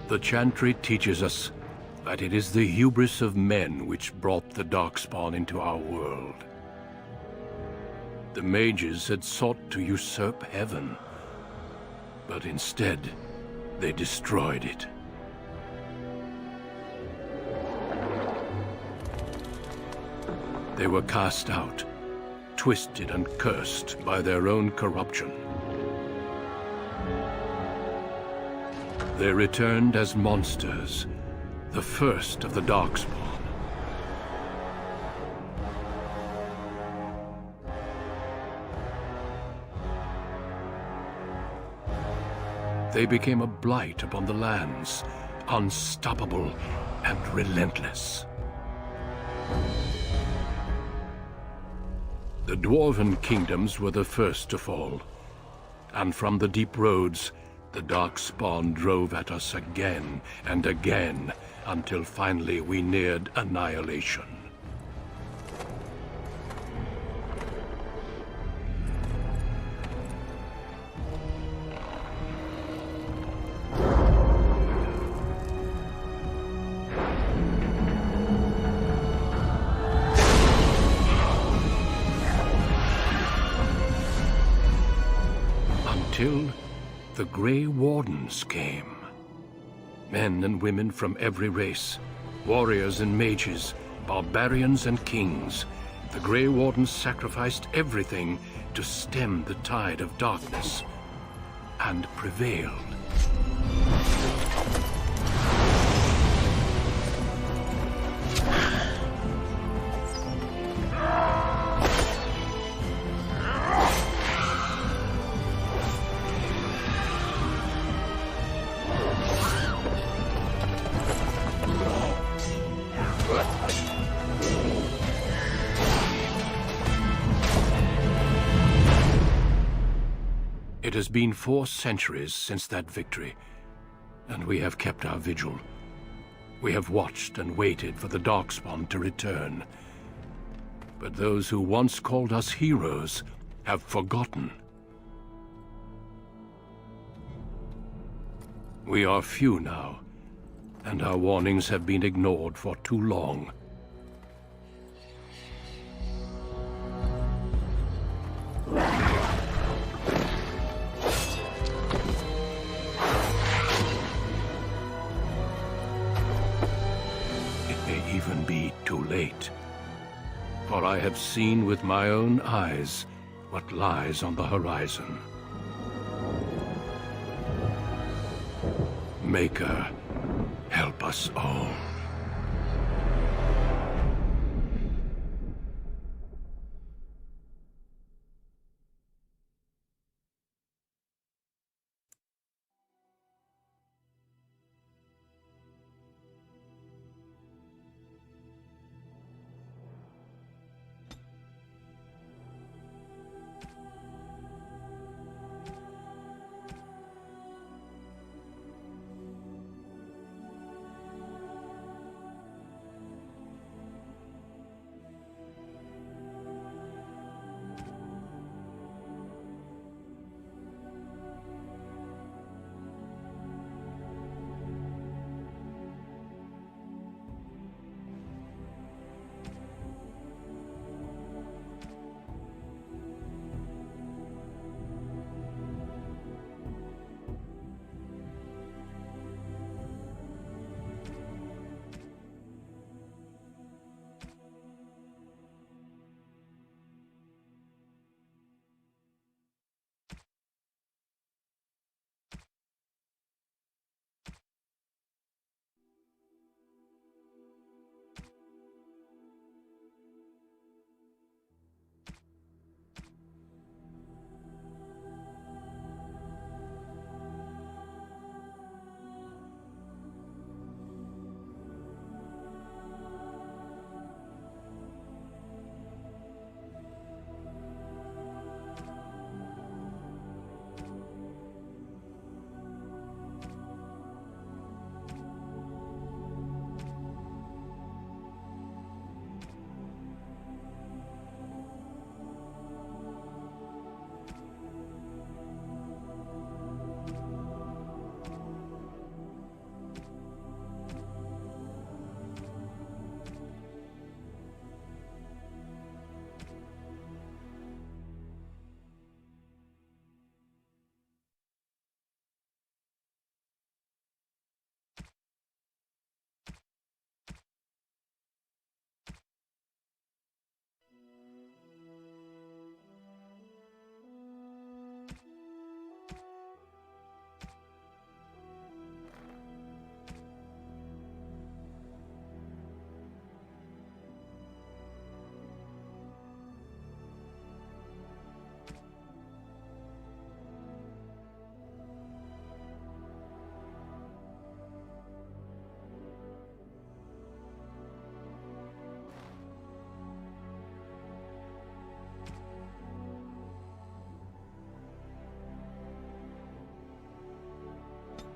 The chantry teaches us that it is the hubris of men which brought the darkspawn into our world. The mages had sought to usurp heaven, but instead, they destroyed it. They were cast out, twisted and cursed by their own corruption. They returned as monsters, the first of the darkspawn. They became a blight upon the lands, unstoppable and relentless. The dwarven kingdoms were the first to fall, and from the deep roads, the darkspawn drove at us again and again, until finally we neared annihilation. Until the Grey Wardens came. Men and women from every race, warriors and mages, barbarians and kings. The Grey Wardens sacrificed everything to stem the tide of darkness, and prevailed. It has been 4 centuries since that victory, and we have kept our vigil. We have watched and waited for the darkspawn to return. But those who once called us heroes have forgotten. We are few now, and our warnings have been ignored for too long. Even be too late. For I have seen with my own eyes what lies on the horizon. Maker, help us all.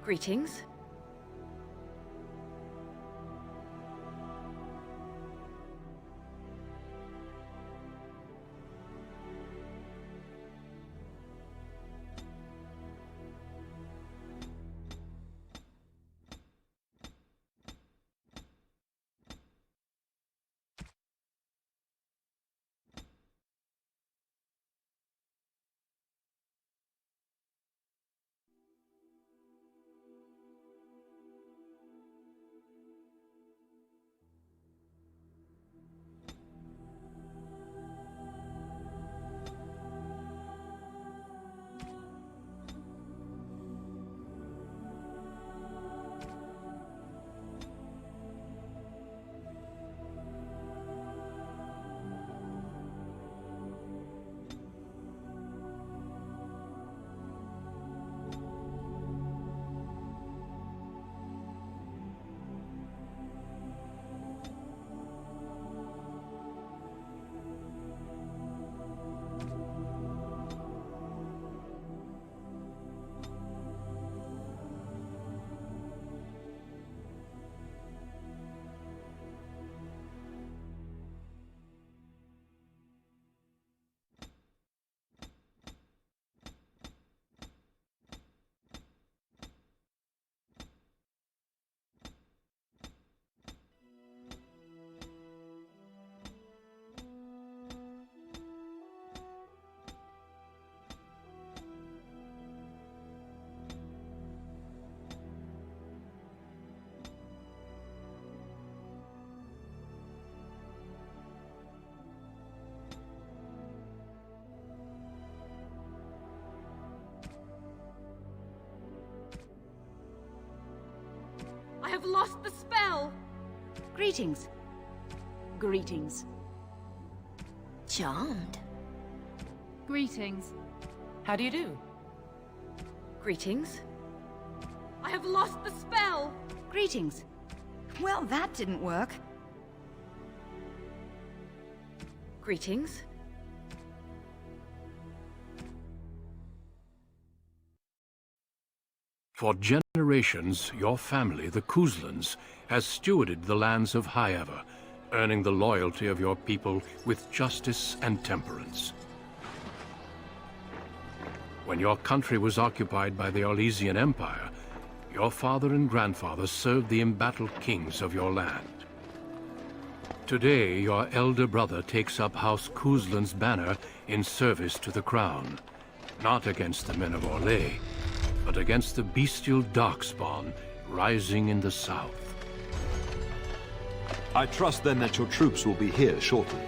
Greetings. I have lost the spell! Greetings. Greetings. Charmed. Greetings. How do you do? Greetings. I have lost the spell! Greetings. Well, that didn't work. Greetings. For generations, your family, the Kuzlans, has stewarded the lands of Highever, earning the loyalty of your people with justice and temperance. When your country was occupied by the Orlesian Empire, your father and grandfather served the embattled kings of your land. Today, your elder brother takes up House Kuzlan's banner in service to the crown, not against the men of Orlais, but against the bestial darkspawn rising in the south. I trust then that your troops will be here shortly.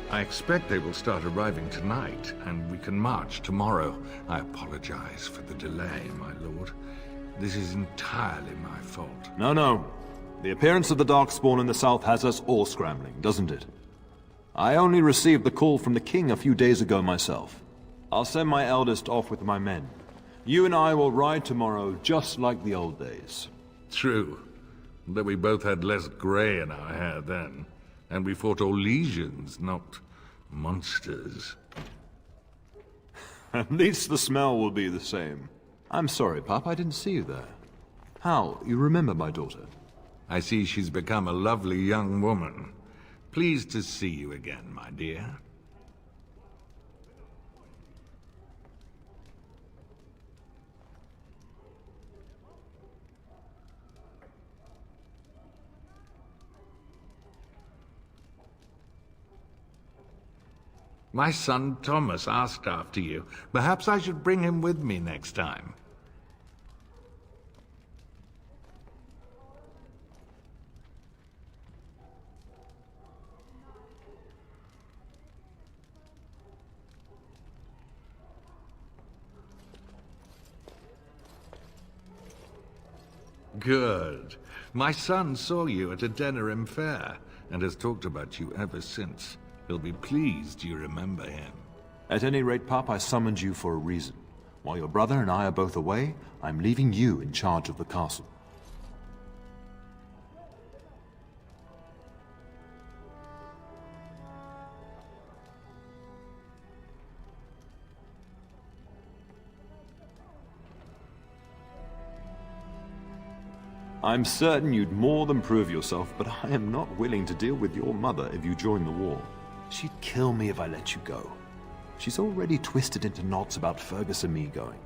I expect they will start arriving tonight, and we can march tomorrow. I apologize for the delay, my lord. This is entirely my fault. No. The appearance of the darkspawn in the south has us all scrambling, doesn't it? I only received the call from the king a few days ago myself. I'll send my eldest off with my men. You and I will ride tomorrow just like the old days. True. Though we both had less grey in our hair then. And we fought Orlesians, not monsters. At least the smell will be the same. I'm sorry, Pop, I didn't see you there. How? You remember my daughter? I see she's become a lovely young woman. Pleased to see you again, my dear. My son Thomas asked after you. Perhaps I should bring him with me next time. Good. My son saw you at a Denerim fair, and has talked about you ever since. He'll be pleased you remember him. At any rate, Pop, I summoned you for a reason. While your brother and I are both away, I'm leaving you in charge of the castle. I'm certain you'd more than prove yourself, but I am not willing to deal with your mother if you join the war. She'd kill me if I let you go. She's already twisted into knots about Fergus and me going.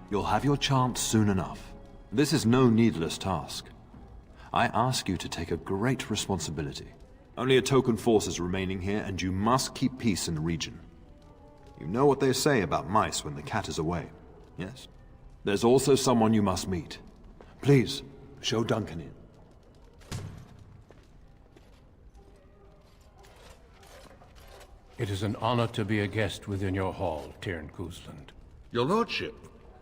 You'll have your chance soon enough. This is no needless task. I ask you to take a great responsibility. Only a token force is remaining here, and you must keep peace in the region. You know what they say about mice when the cat is away, yes? There's also someone you must meet. Please, show Duncan in. It is an honor to be a guest within your hall, Tyrn Cousland. Your lordship,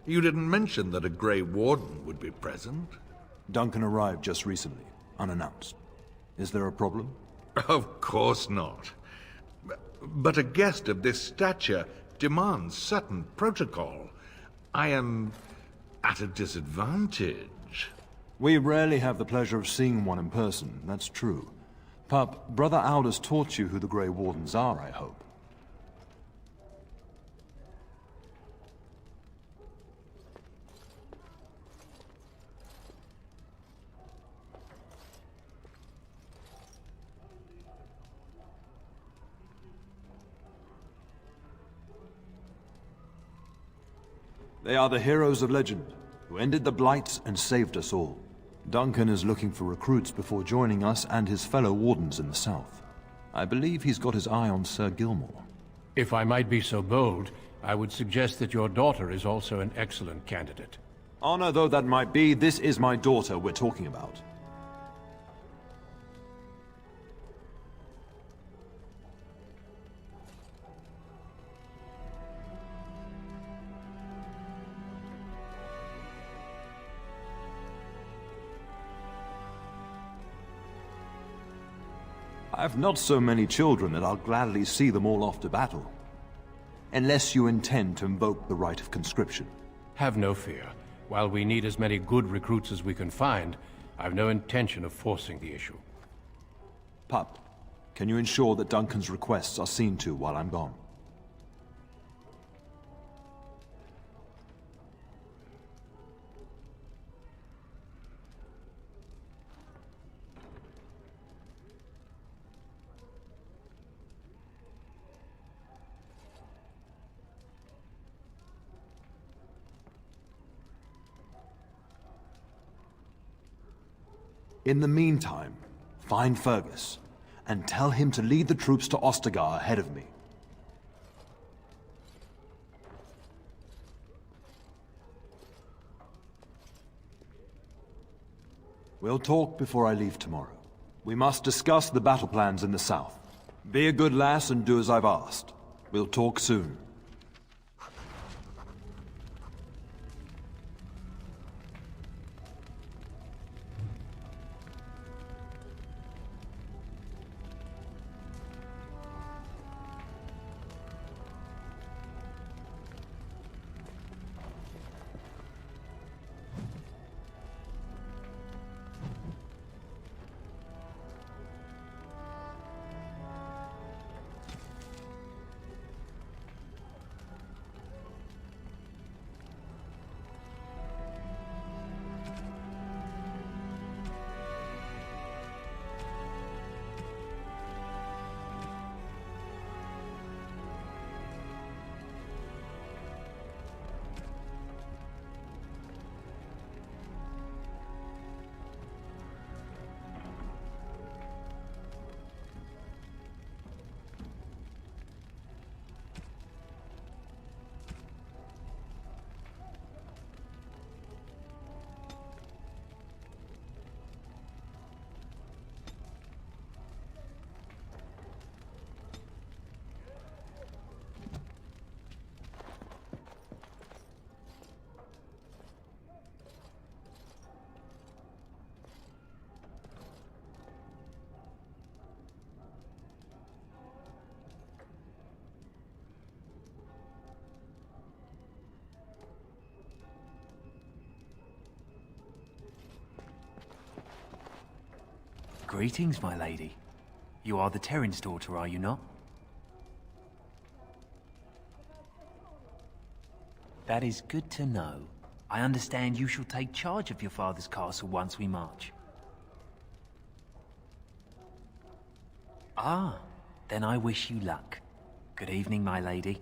you didn't mention that a Grey Warden would be present. Duncan arrived just recently, unannounced. Is there a problem? Of course not. But a guest of this stature demands certain protocol. I am at a disadvantage. We rarely have the pleasure of seeing one in person, that's true. Pup, Brother Aldous taught you who the Grey Wardens are, I hope. They are the heroes of legend, who ended the Blights and saved us all. Duncan is looking for recruits before joining us and his fellow Wardens in the south. I believe he's got his eye on Sir Gilmore. If I might be so bold, I would suggest that your daughter is also an excellent candidate. Honor though that might be, this is my daughter we're talking about. I've not so many children that I'll gladly see them all off to battle. Unless you intend to invoke the right of conscription. Have no fear. While we need as many good recruits as we can find, I've no intention of forcing the issue. Pup, can you ensure that Duncan's requests are seen to while I'm gone? In the meantime, find Fergus, and tell him to lead the troops to Ostagar ahead of me. We'll talk before I leave tomorrow. We must discuss the battle plans in the south. Be a good lass and do as I've asked. We'll talk soon. Greetings, my lady. You are the Terran's daughter, are you not? That is good to know. I understand you shall take charge of your father's castle once we march. Ah, then I wish you luck. Good evening, my lady.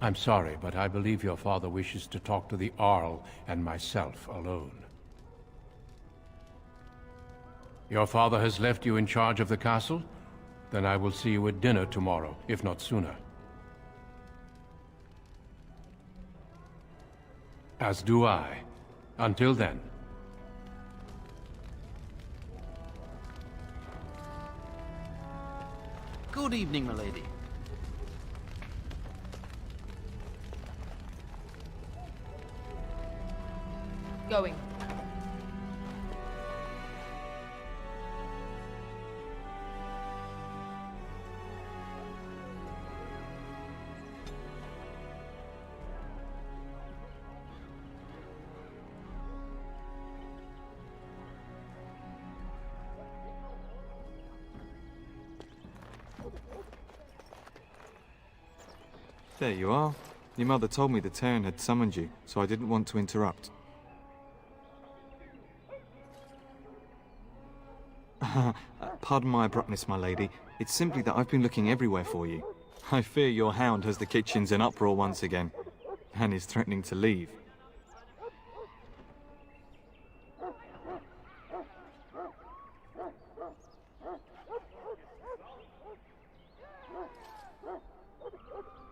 I'm sorry, but I believe your father wishes to talk to the Arl and myself alone. Your father has left you in charge of the castle? Then I will see you at dinner tomorrow, if not sooner. As do I. Until then. Good evening, my lady. Going. There you are. Your mother told me the Terran had summoned you, so I didn't want to interrupt. Pardon my abruptness, my lady. It's simply that I've been looking everywhere for you. I fear your hound has the kitchens in uproar once again, and is threatening to leave.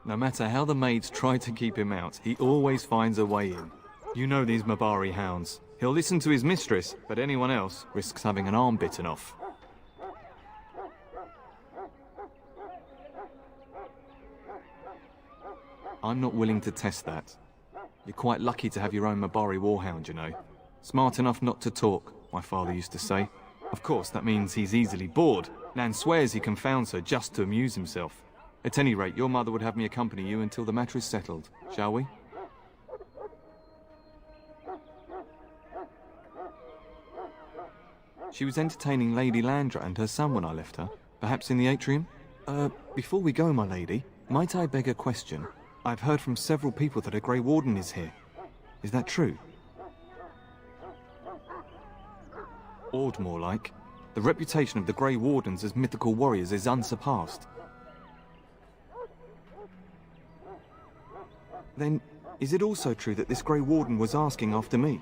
No matter how the maids try to keep him out, he always finds a way in. You know these Mabari hounds. He'll listen to his mistress, but anyone else risks having an arm bitten off. I'm not willing to test that. You're quite lucky to have your own Mabari warhound, you know. Smart enough not to talk, my father used to say. Of course, that means he's easily bored. Nan swears he confounds her just to amuse himself. At any rate, your mother would have me accompany you until the matter is settled, shall we? She was entertaining Lady Landra and her son when I left her. Perhaps in the atrium? Before we go, my lady, might I beg a question? I've heard from several people that a Grey Warden is here. Is that true? Awed, more like. The reputation of the Grey Wardens as mythical warriors is unsurpassed. Then, is it also true that this Grey Warden was asking after me?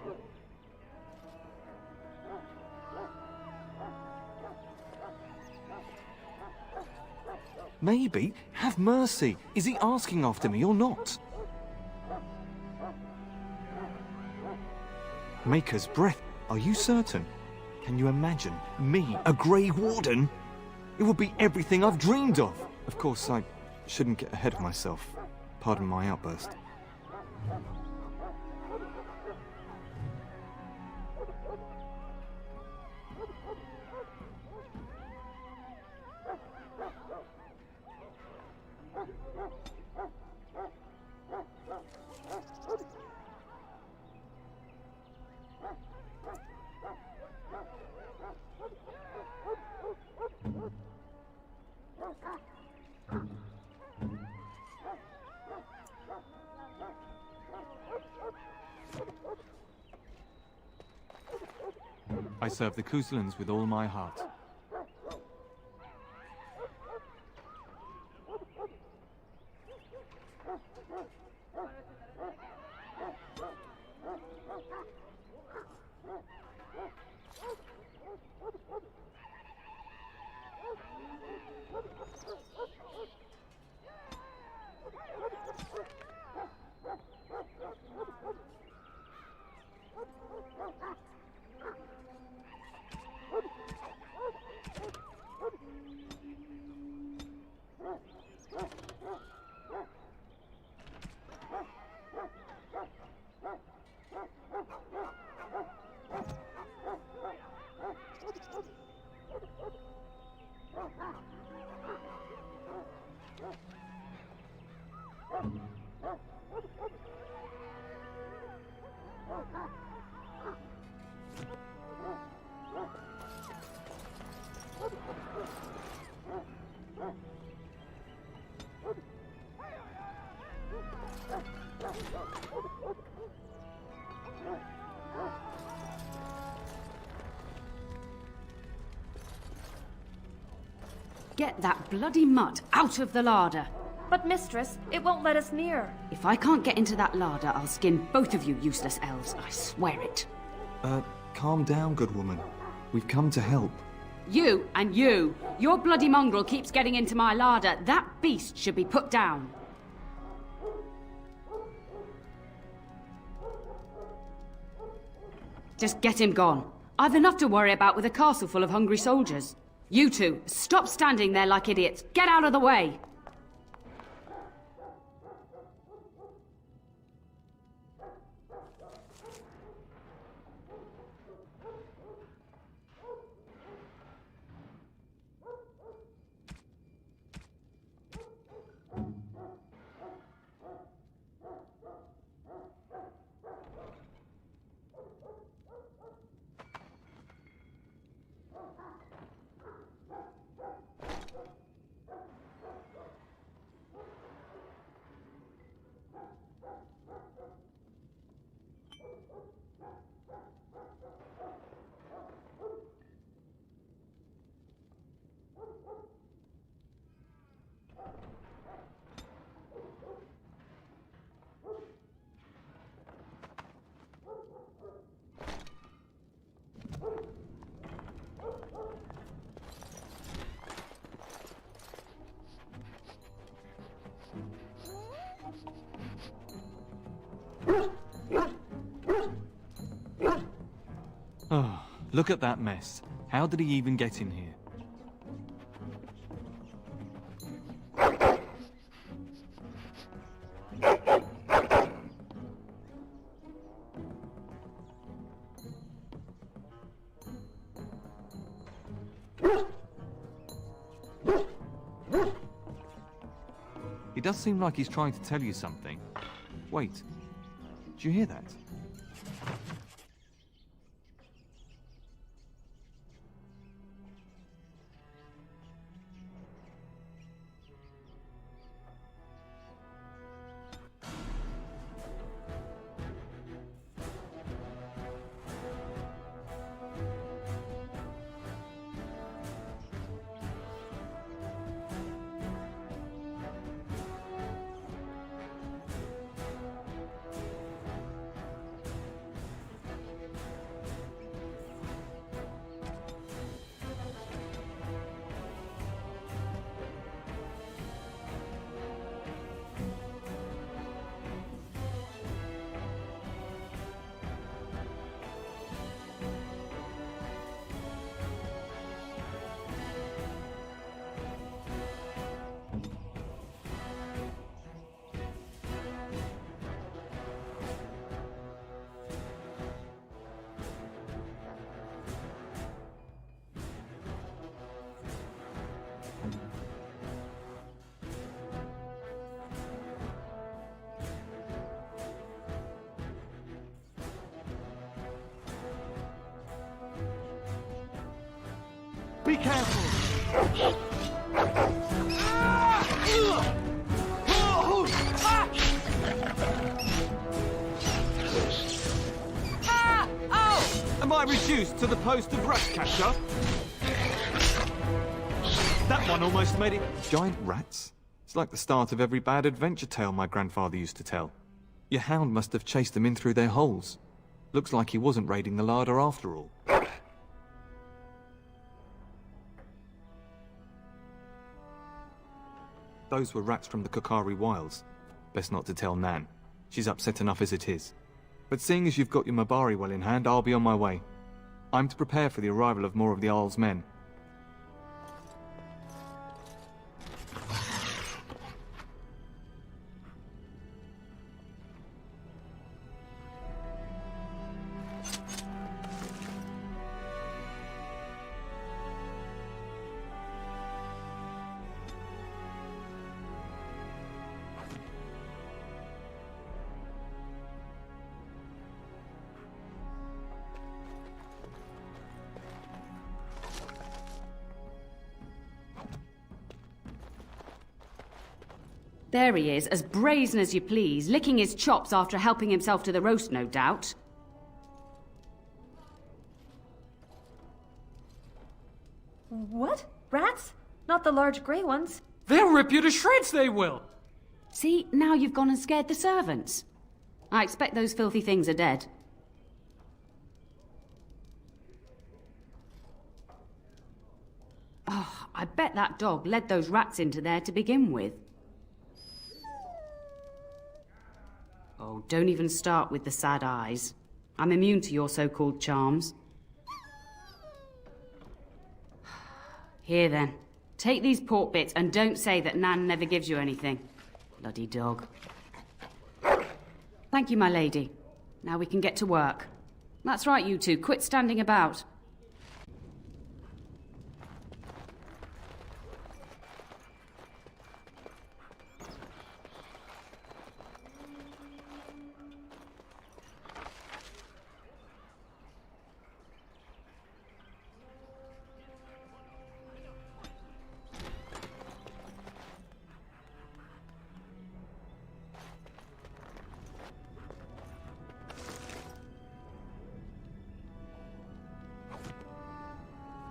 Maybe. Have mercy. Is he asking after me or not? Maker's breath. Are you certain? Can you imagine? Me, a Grey Warden? It would be everything I've dreamed of. Of course, I shouldn't get ahead of myself. Pardon my outburst. I serve the Kuslans with all my heart. Get that bloody mutt out of the larder. But mistress, it won't let us near. If I can't get into that larder, I'll skin both of you useless elves, I swear it. Calm down, good woman. We've come to help. You and you! Your bloody mongrel keeps getting into my larder. That beast should be put down. Just get him gone. I've enough to worry about with a castle full of hungry soldiers. You two, stop standing there like idiots. Get out of the way! Oh, look at that mess. How did he even get in here? He does seem like he's trying to tell you something. Wait, do you hear that? Be careful! Am I reduced to the post of rat catcher? That one almost made it. Giant rats? It's like the start of every bad adventure tale my grandfather used to tell. Your hound must have chased them in through their holes. Looks like he wasn't raiding the larder after all. Those were rats from the Kokari Wilds. Best not to tell Nan. She's upset enough as it is. But seeing as you've got your Mabari well in hand, I'll be on my way. I'm to prepare for the arrival of more of the Isle's men. There he is, as brazen as you please, licking his chops after helping himself to the roast, no doubt. What? Rats? Not the large grey ones. They'll rip you to shreds, they will! See, now you've gone and scared the servants. I expect those filthy things are dead. Oh, I bet that dog led those rats into there to begin with. Oh, don't even start with the sad eyes. I'm immune to your so-called charms. Here then, take these pork bits and don't say that Nan never gives you anything. Bloody dog. Thank you, my lady. Now we can get to work. That's right, you two. Quit standing about.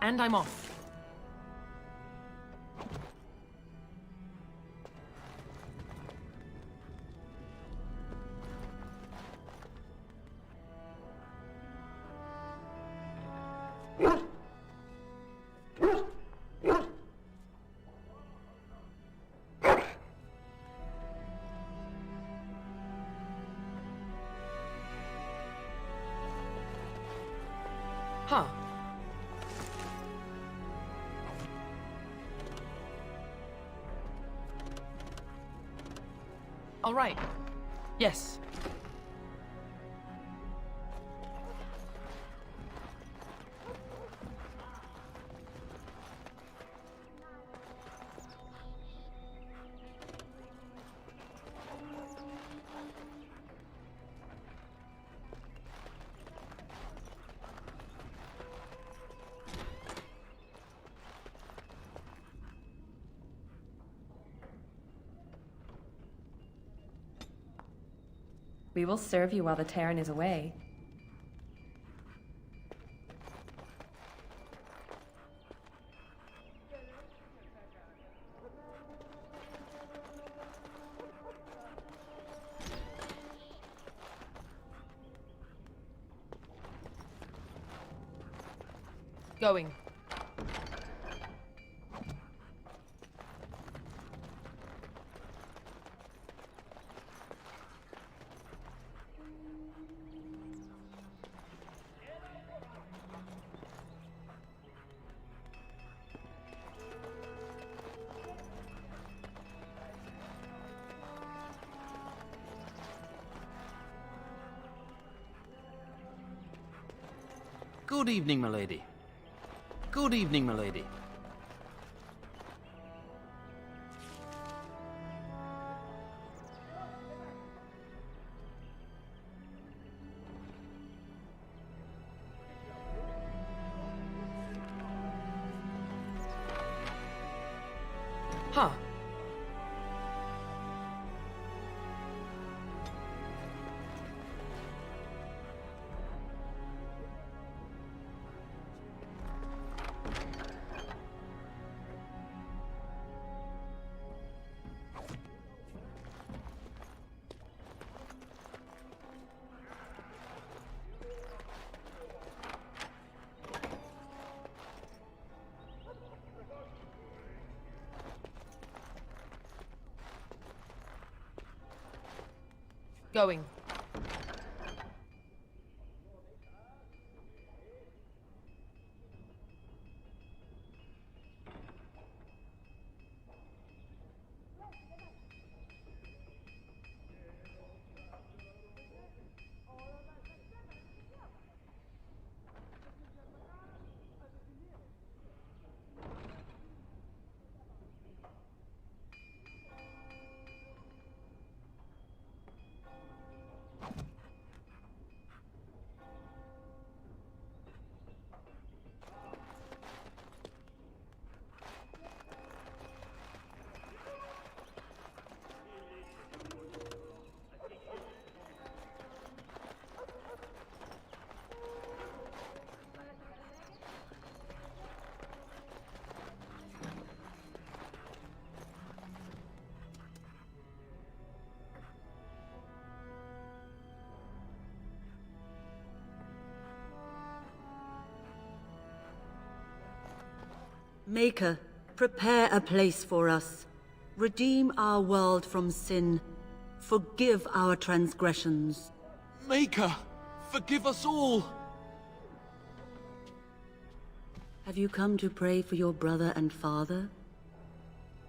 And I'm off. Huh. All right. Yes. We will serve you while the Terran is away. Going. Good evening, milady. Good evening, milady. Huh. Going. Maker, prepare a place for us. Redeem our world from sin. Forgive our transgressions. Maker, forgive us all! Have you come to pray for your brother and father?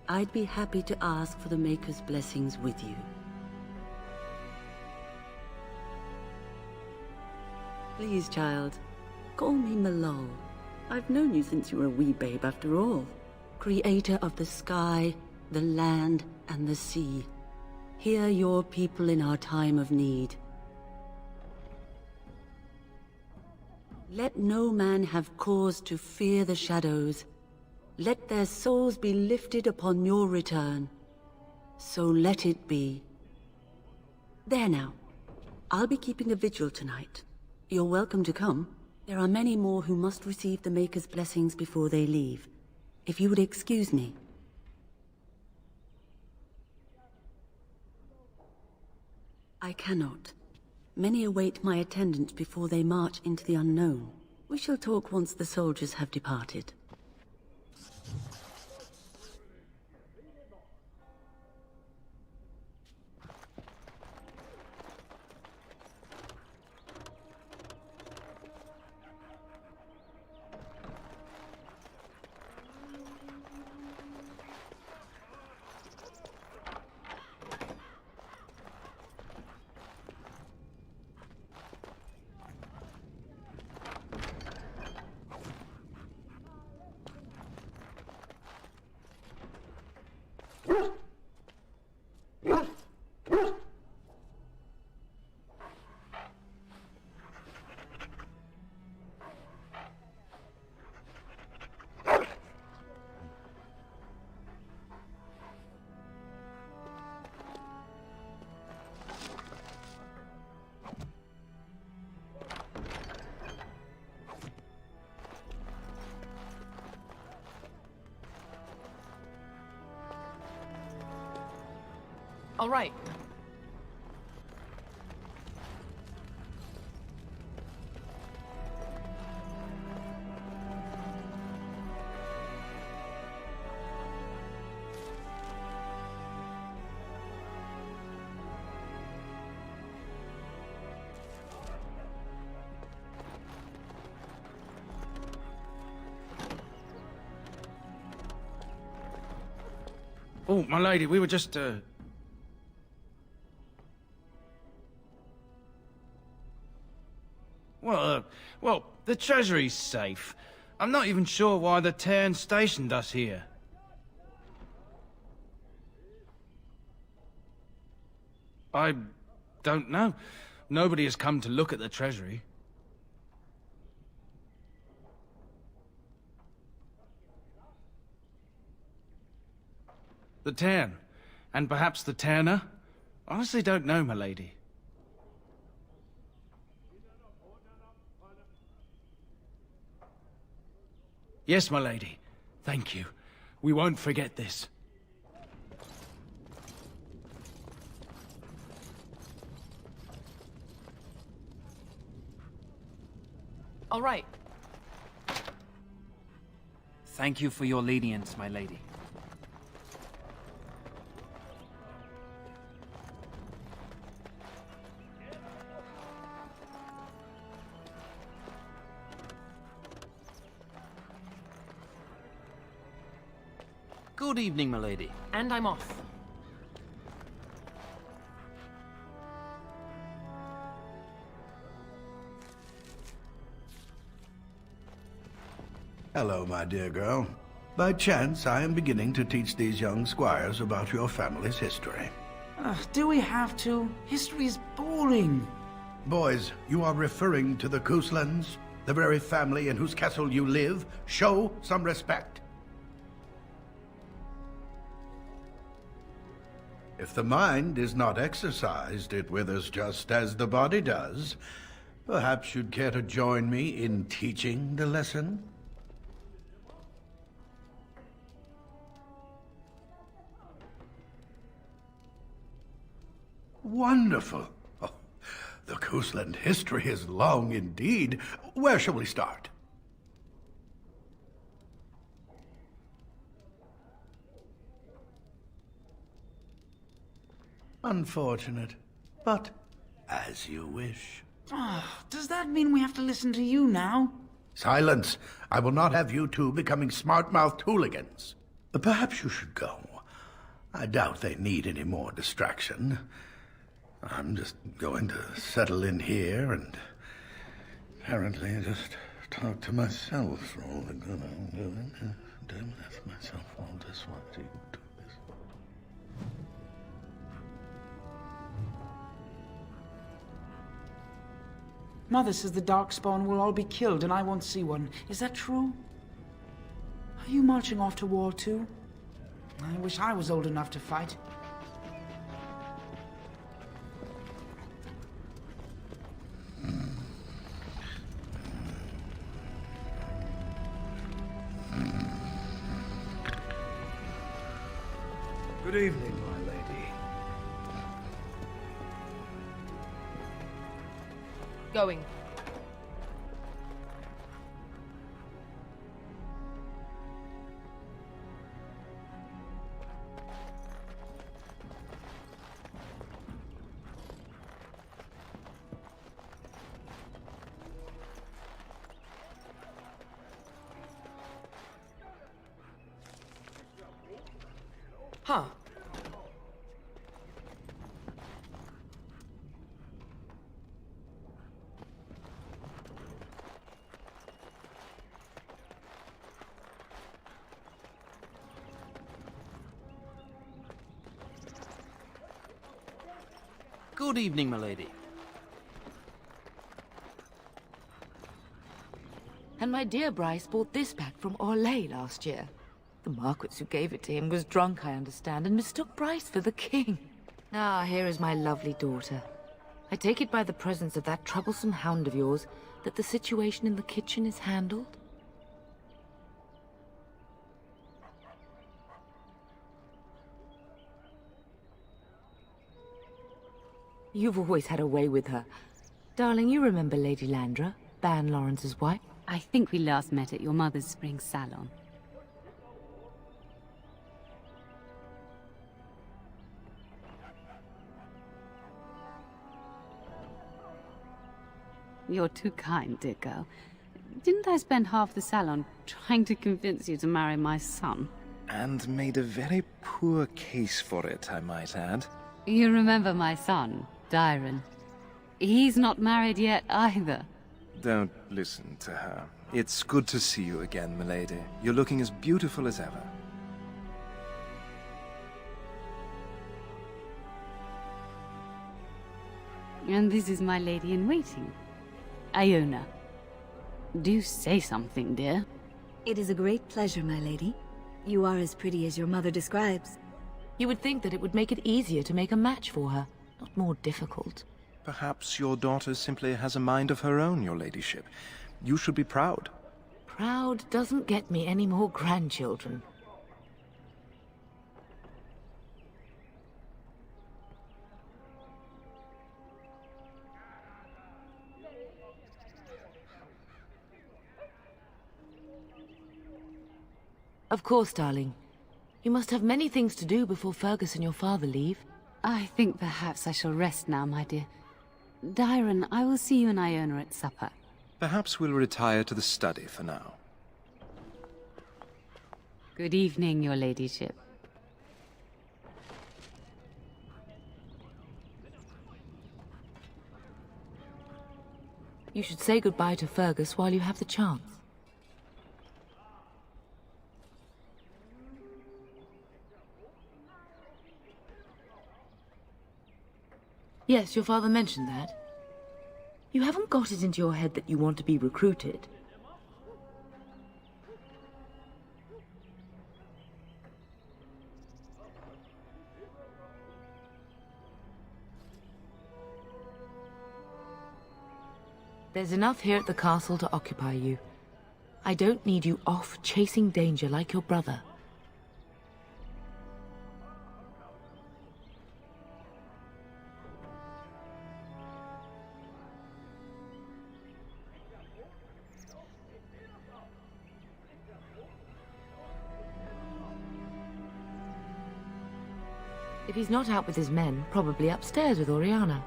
I'd be happy to ask for the Maker's blessings with you. Please, child, call me Malol. I've known you since you were a wee babe after all. Creator of the sky, the land, and the sea. Hear your people in our time of need. Let no man have cause to fear the shadows. Let their souls be lifted upon your return. So let it be. There now. I'll be keeping a vigil tonight. You're welcome to come. There are many more who must receive the Maker's blessings before they leave. If you would excuse me. I cannot. Many await my attendance before they march into the unknown. We shall talk once the soldiers have departed. All right. Oh, my lady, we were just, Well, the treasury's safe. I'm not even sure why the Terran stationed us here. I don't know. Nobody has come to look at the treasury. The Terran. And perhaps the Terraner? Honestly don't know, my lady. Yes, my lady. Thank you. We won't forget this. All right. Thank you for your lenience, my lady. Good evening, my lady. And I'm off. Hello, my dear girl. By chance, I am beginning to teach these young squires about your family's history. Do we have to? History is boring. Boys, you are referring to the Couslands, the very family in whose castle you live. Show some respect. If the mind is not exercised, it withers just as the body does. Perhaps you'd care to join me in teaching the lesson? Wonderful. Oh, the Cousland history is long indeed. Where shall we start? Unfortunate, but as you wish. Does that mean we have to listen to you now? Silence! I will not have you two becoming smart-mouthed hooligans. Perhaps you should go. I doubt they need any more distraction. I'm just going to settle in here and apparently just talk to myself for all the good I'm doing. Damn it, myself all this while you do this. Mother says the darkspawn will all be killed and I won't see one. Is that true? Are you marching off to war too? I wish I was old enough to fight. Good evening, my lady. Going. Huh. Good evening, my lady. And my dear Bryce bought this back from Orlais last year. The Marquis who gave it to him was drunk, I understand, and mistook Bryce for the king. Ah, here is my lovely daughter. I take it by the presence of that troublesome hound of yours that the situation in the kitchen is handled? You've always had a way with her. Darling, you remember Lady Landra, Ban Lawrence's wife? I think we last met at your mother's spring salon. You're too kind, dear girl. Didn't I spend half the salon trying to convince you to marry my son? And made a very poor case for it, I might add. You remember my son, Dyron. He's not married yet either. Don't listen to her. It's good to see you again, milady. You're looking as beautiful as ever. And this is my lady-in-waiting, Iona. Do say something, dear. It is a great pleasure, my lady. You are as pretty as your mother describes. You would think that it would make it easier to make a match for her, not more difficult. Perhaps your daughter simply has a mind of her own, your ladyship. You should be proud. Proud doesn't get me any more grandchildren. Of course, darling. You must have many things to do before Fergus and your father leave. I think perhaps I shall rest now, my dear. Dyron, I will see you and Iona at supper. Perhaps we'll retire to the study for now. Good evening, your ladyship. You should say goodbye to Fergus while you have the chance. Yes, your father mentioned that. You haven't got it into your head that you want to be recruited. There's enough here at the castle to occupy you. I don't need you off chasing danger like your brother. If he's not out with his men, probably upstairs with Oriana.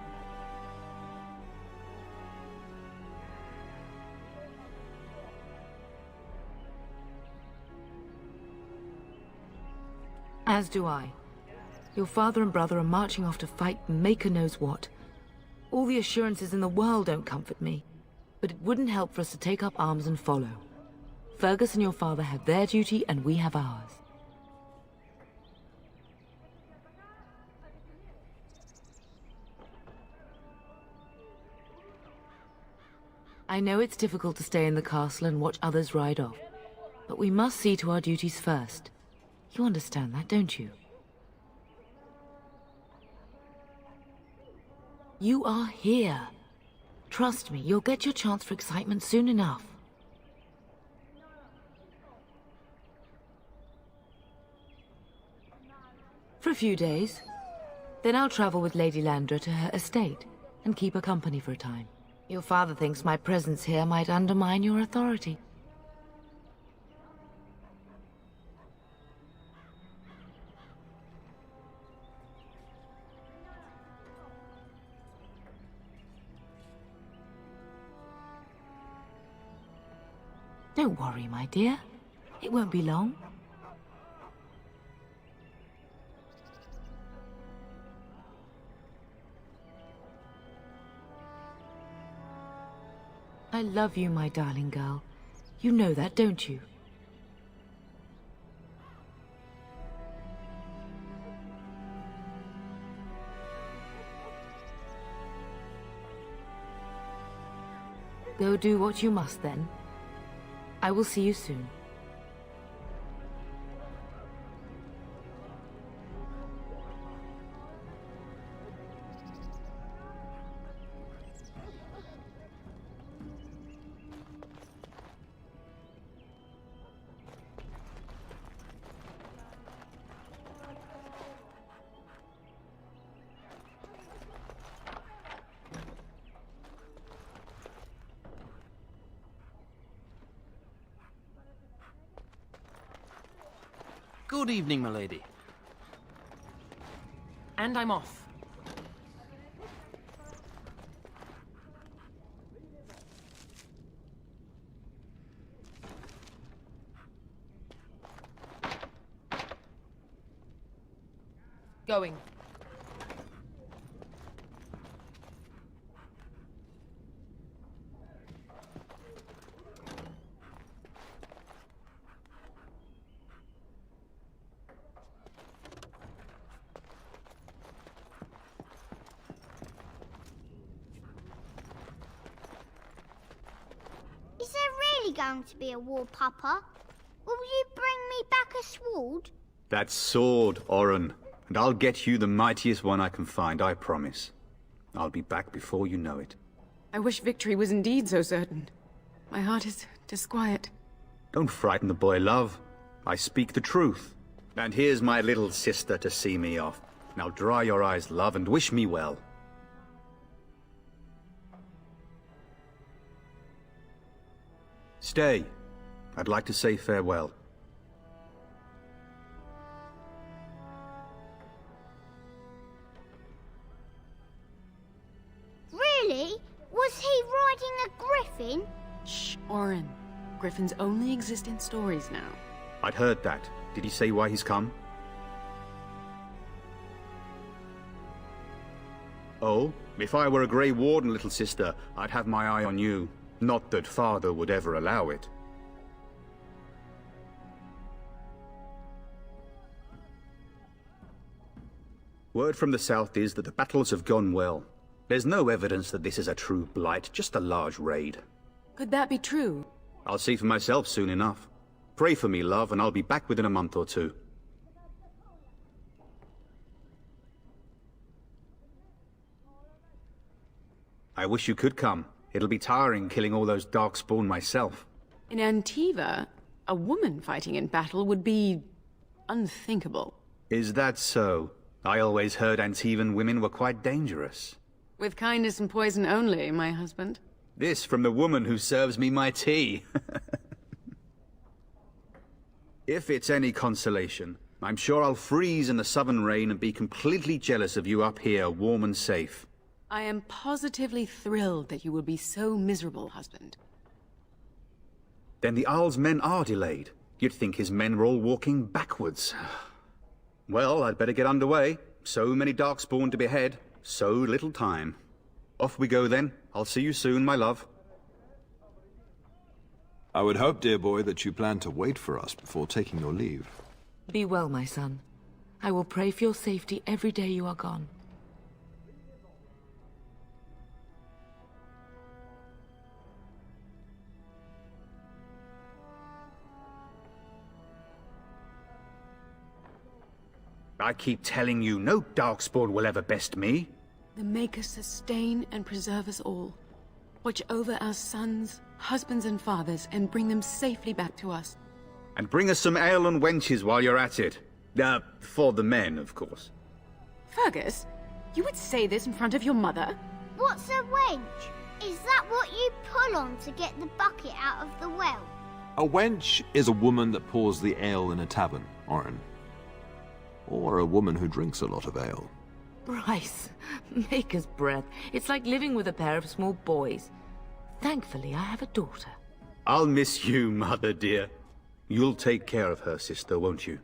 As do I. Your father and brother are marching off to fight Maker knows what. All the assurances in the world don't comfort me, but it wouldn't help for us to take up arms and follow. Fergus and your father have their duty, and we have ours. I know it's difficult to stay in the castle and watch others ride off, but we must see to our duties first. You understand that, don't you? You are here. Trust me, you'll get your chance for excitement soon enough. For a few days. Then I'll travel with Lady Landra to her estate and keep her company for a time. Your father thinks my presence here might undermine your authority. Don't worry, my dear. It won't be long. I love you, my darling girl. You know that, don't you? Go do what you must, then. I will see you soon. Good evening, my lady. And I'm off. Going. Is there really going to be a war, Papa? Will you bring me back a sword? That sword, Oren. And I'll get you the mightiest one I can find, I promise. I'll be back before you know it. I wish victory was indeed so certain. My heart is disquiet. Don't frighten the boy, love. I speak the truth. And here's my little sister to see me off. Now dry your eyes, love, and wish me well. Stay. I'd like to say farewell. Really? Was he riding a griffin? Shh, Oren. Griffins only exist in stories now. I'd heard that. Did he say why he's come? Oh, if I were a Grey Warden, little sister, I'd have my eye on you. Not that father would ever allow it. Word from the south is that the battles have gone well. There's no evidence that this is a true Blight, just a large raid. Could that be true? I'll see for myself soon enough. Pray for me, love, and I'll be back within a month or two. I wish you could come. It'll be tiring killing all those darkspawn myself. In Antiva, a woman fighting in battle would be unthinkable. Is that so? I always heard Antivan women were quite dangerous. With kindness and poison only, my husband. This from the woman who serves me my tea. If it's any consolation, I'm sure I'll freeze in the southern rain and be completely jealous of you up here, warm and safe. I am positively thrilled that you will be so miserable, husband. Then the Arl's men are delayed. You'd think his men were all walking backwards. Well, I'd better get underway. So many darkspawn to behead, so little time. Off we go then. I'll see you soon, my love. I would hope, dear boy, that you plan to wait for us before taking your leave. Be well, my son. I will pray for your safety every day you are gone. I keep telling you, no darkspawn will ever best me. The Maker sustain and preserve us all. Watch over our sons, husbands and fathers, and bring them safely back to us. And bring us some ale and wenches while you're at it. For the men, of course. Fergus, you would say this in front of your mother? What's a wench? Is that what you pull on to get the bucket out of the well? A wench is a woman that pours the ale in a tavern, Orin. Or a woman who drinks a lot of ale. Bryce, Maker's breath. It's like living with a pair of small boys. Thankfully, I have a daughter. I'll miss you, mother dear. You'll take care of her, sister, won't you?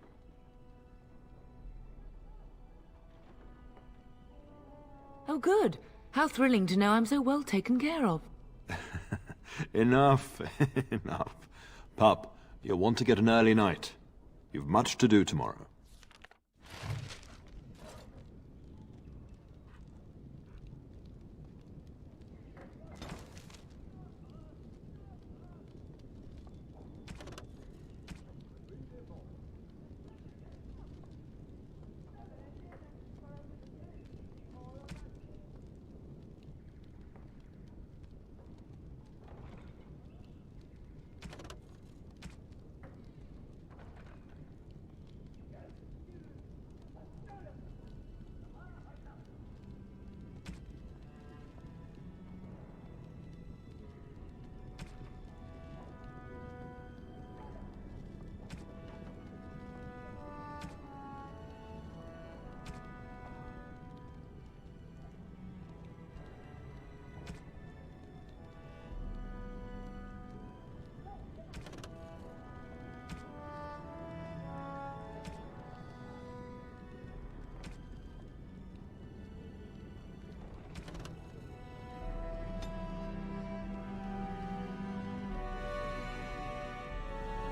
Oh, good. How thrilling to know I'm so well taken care of. Enough, enough. Pup, you'll want to get an early night. You've much to do tomorrow.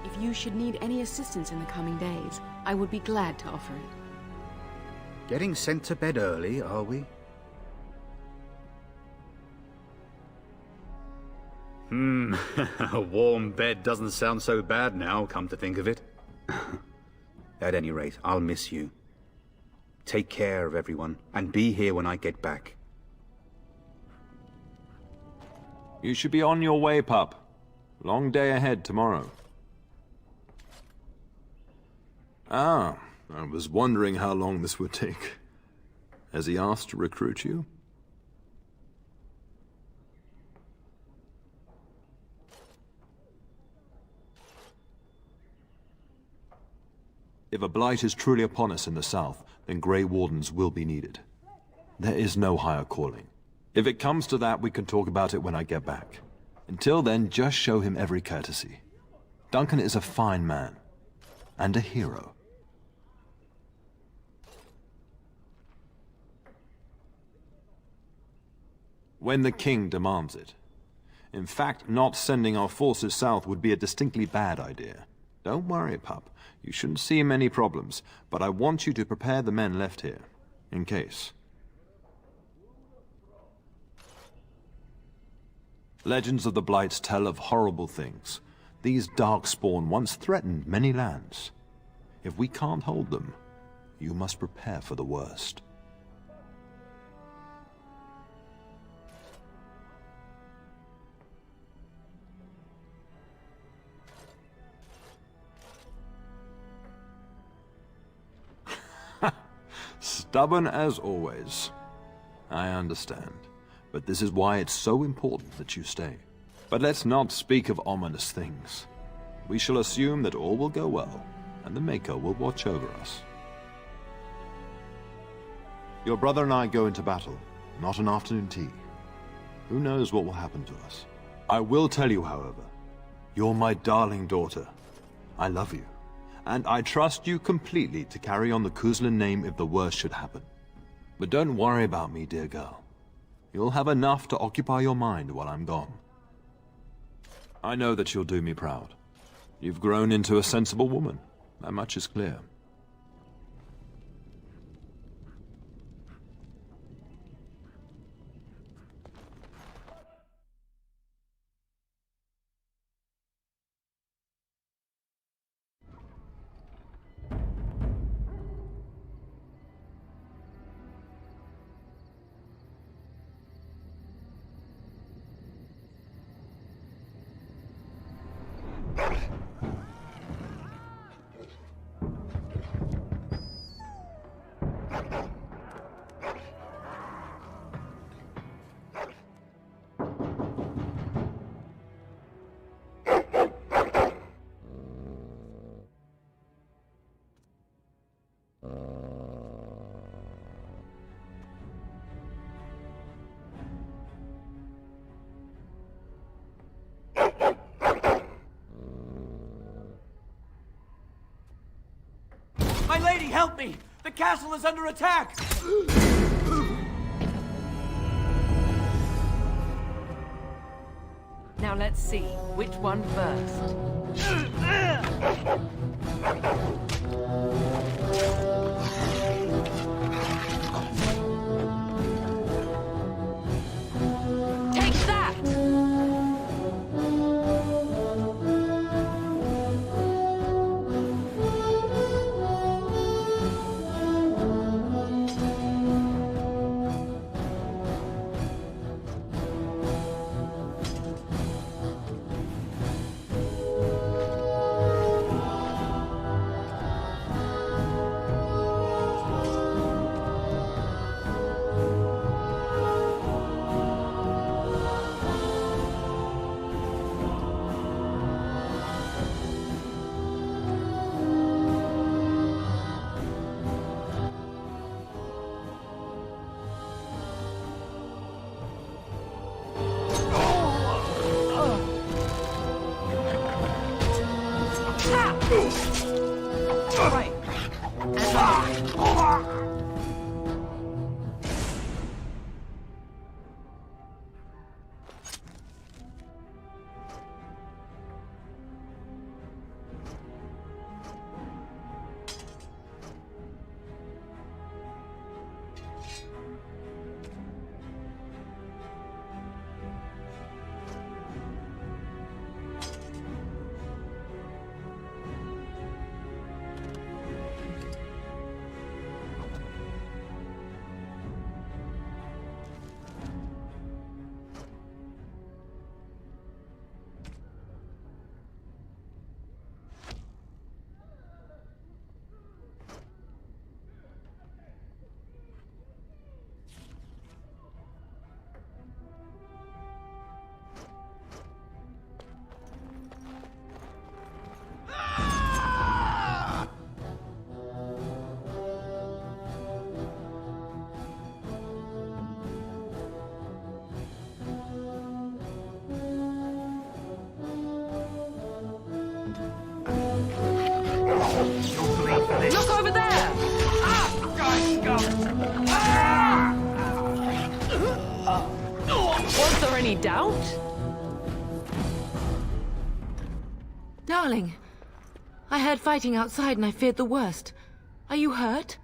If you should need any assistance in the coming days, I would be glad to offer it. Getting sent to bed early, are we? A warm bed doesn't sound so bad now, come to think of it. At any rate, I'll miss you. Take care of everyone, and be here when I get back. You should be on your way, pup. Long day ahead tomorrow. Ah, I was wondering how long this would take. Has he asked to recruit you? If a blight is truly upon us in the south, then Grey Wardens will be needed. There is no higher calling. If it comes to that, we can talk about it when I get back. Until then, just show him every courtesy. Duncan is a fine man. And a hero. When the king demands it. In fact, not sending our forces south would be a distinctly bad idea. Don't worry, pup. You shouldn't see many problems, but I want you to prepare the men left here, in case. Legends of the Blights tell of horrible things. These darkspawn once threatened many lands. If we can't hold them, you must prepare for the worst. Stubborn as always. I understand. But this is why it's so important that you stay. But let's not speak of ominous things. We shall assume that all will go well, and the Maker will watch over us. Your brother and I go into battle, not an afternoon tea. Who knows what will happen to us? I will tell you, however, you're my darling daughter. I love you, and I trust you completely to carry on the Kuzlin name if the worst should happen. But don't worry about me, dear girl. You'll have enough to occupy your mind while I'm gone. I know that you'll do me proud. You've grown into a sensible woman. That much is clear. My lady, help me! The castle is under attack! Now let's see, which one first? Take that! Look over there! Was there any doubt? Darling, I heard fighting outside and I feared the worst. Are you hurt?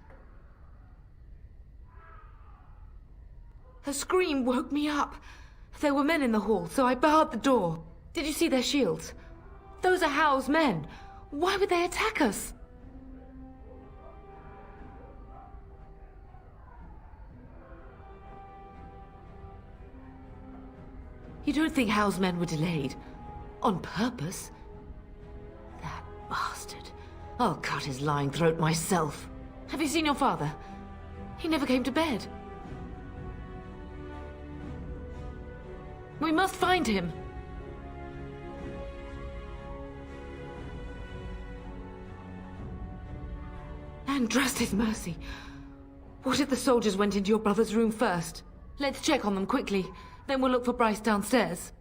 Her scream woke me up. There were men in the hall, so I barred the door. Did you see their shields? Those are Howl's men. Why would they attack us? You don't think Howl's men were delayed? On purpose? That bastard. I'll cut his lying throat myself. Have you seen your father? He never came to bed. We must find him. And trust his mercy. What if the soldiers went into your brother's room first? Let's check on them quickly. Then we'll look for Bryce downstairs.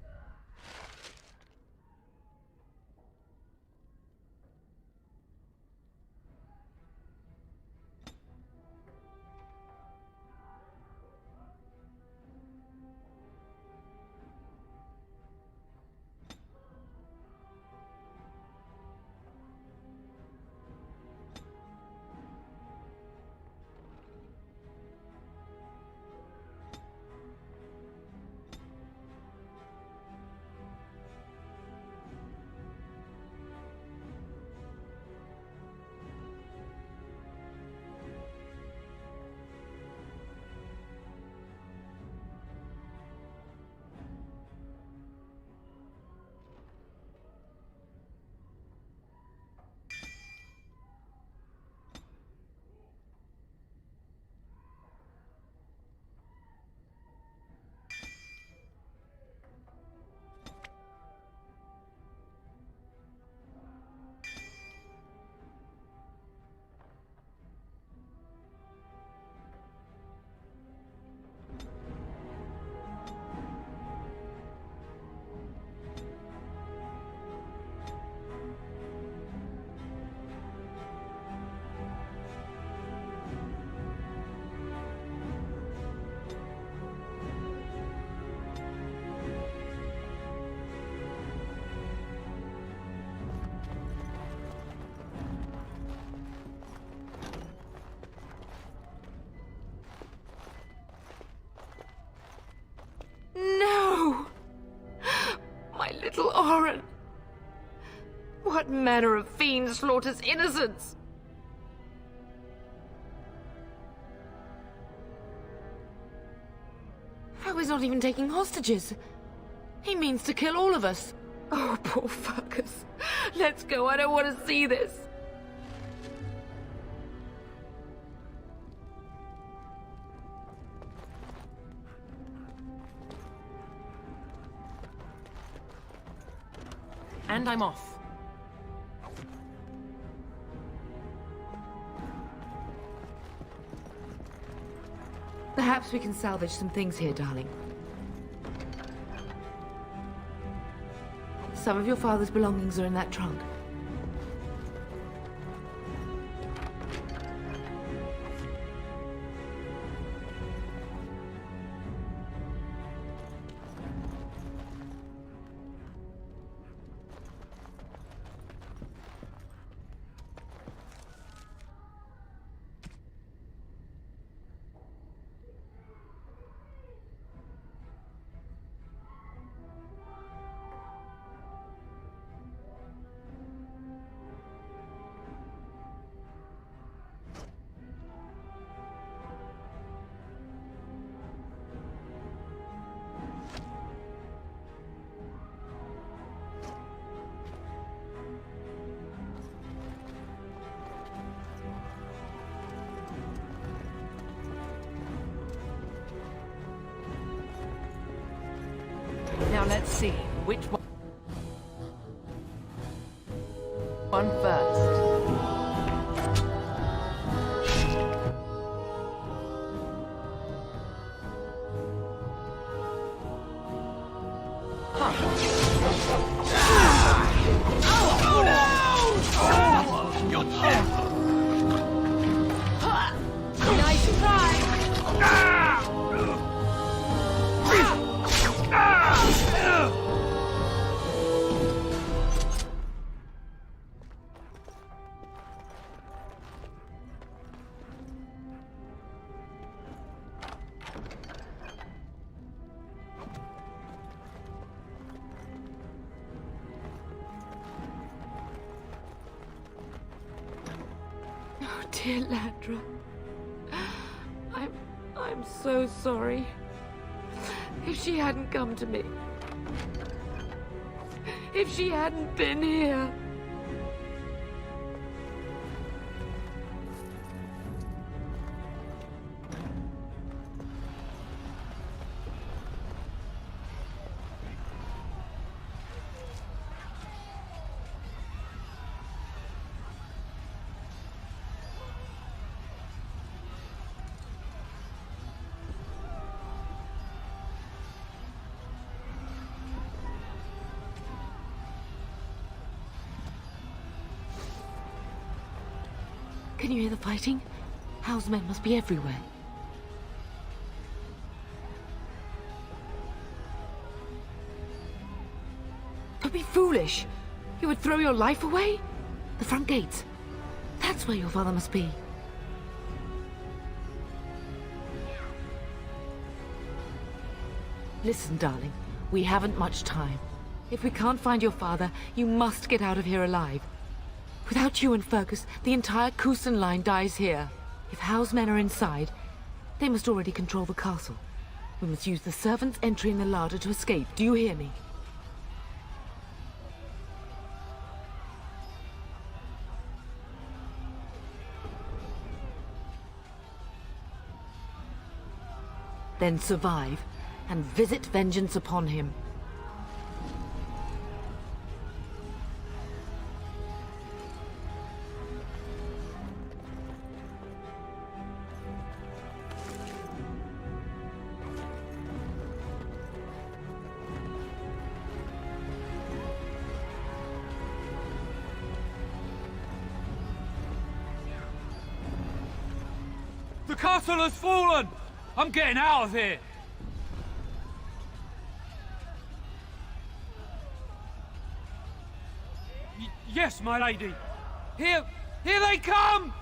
No! My little Oren! What manner of fiend slaughters innocents? Oh, he's not even taking hostages. He means to kill all of us. Oh, poor fuckers. Let's go, I don't want to see this. And I'm off. Perhaps we can salvage some things here, darling. Some of your father's belongings are in that trunk. Now let's see, which one first? Nice try! Oh, dear Landra. I'm so sorry. If she hadn't come to me. If she hadn't been here. Can you hear the fighting? Hal's men must be everywhere. Don't be foolish. You would throw your life away? The front gates. That's where your father must be. Listen, darling. We haven't much time. If we can't find your father, you must get out of here alive. Without you and Fergus, the entire Kusen line dies here. If Hal's men are inside, they must already control the castle. We must use the servants' entry in the larder to escape. Do you hear me? Then survive, and visit vengeance upon him. The castle has fallen! I'm getting out of here! Yes, my lady! Here they come!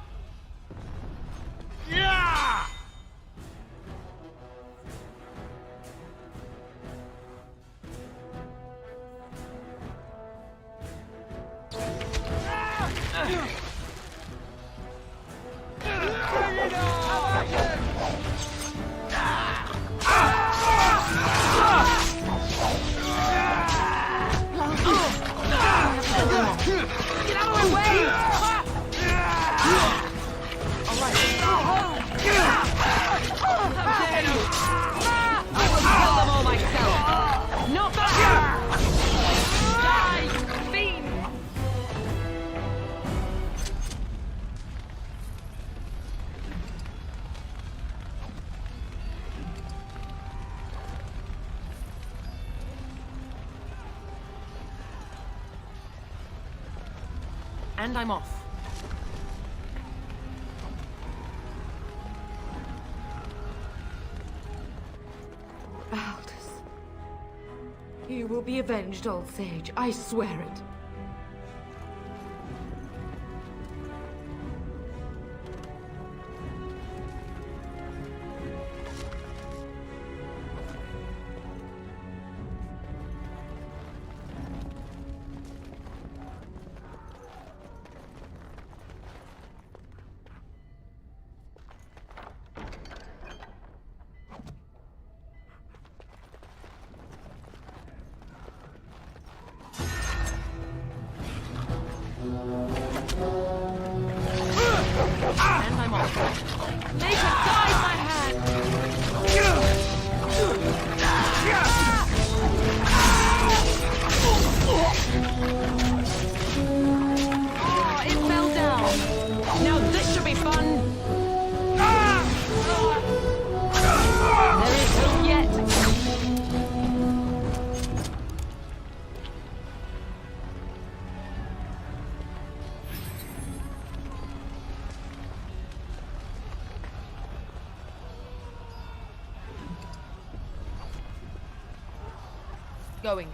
Yeah! Get out of my way! I will kill them all myself! Not that! Die, fiend! And I'm off. Aldous. You will be avenged, old sage. I swear it. And I'm off. Make it guide my hand! Oh, it fell down. Now this should be fun. There is hope yet. Going.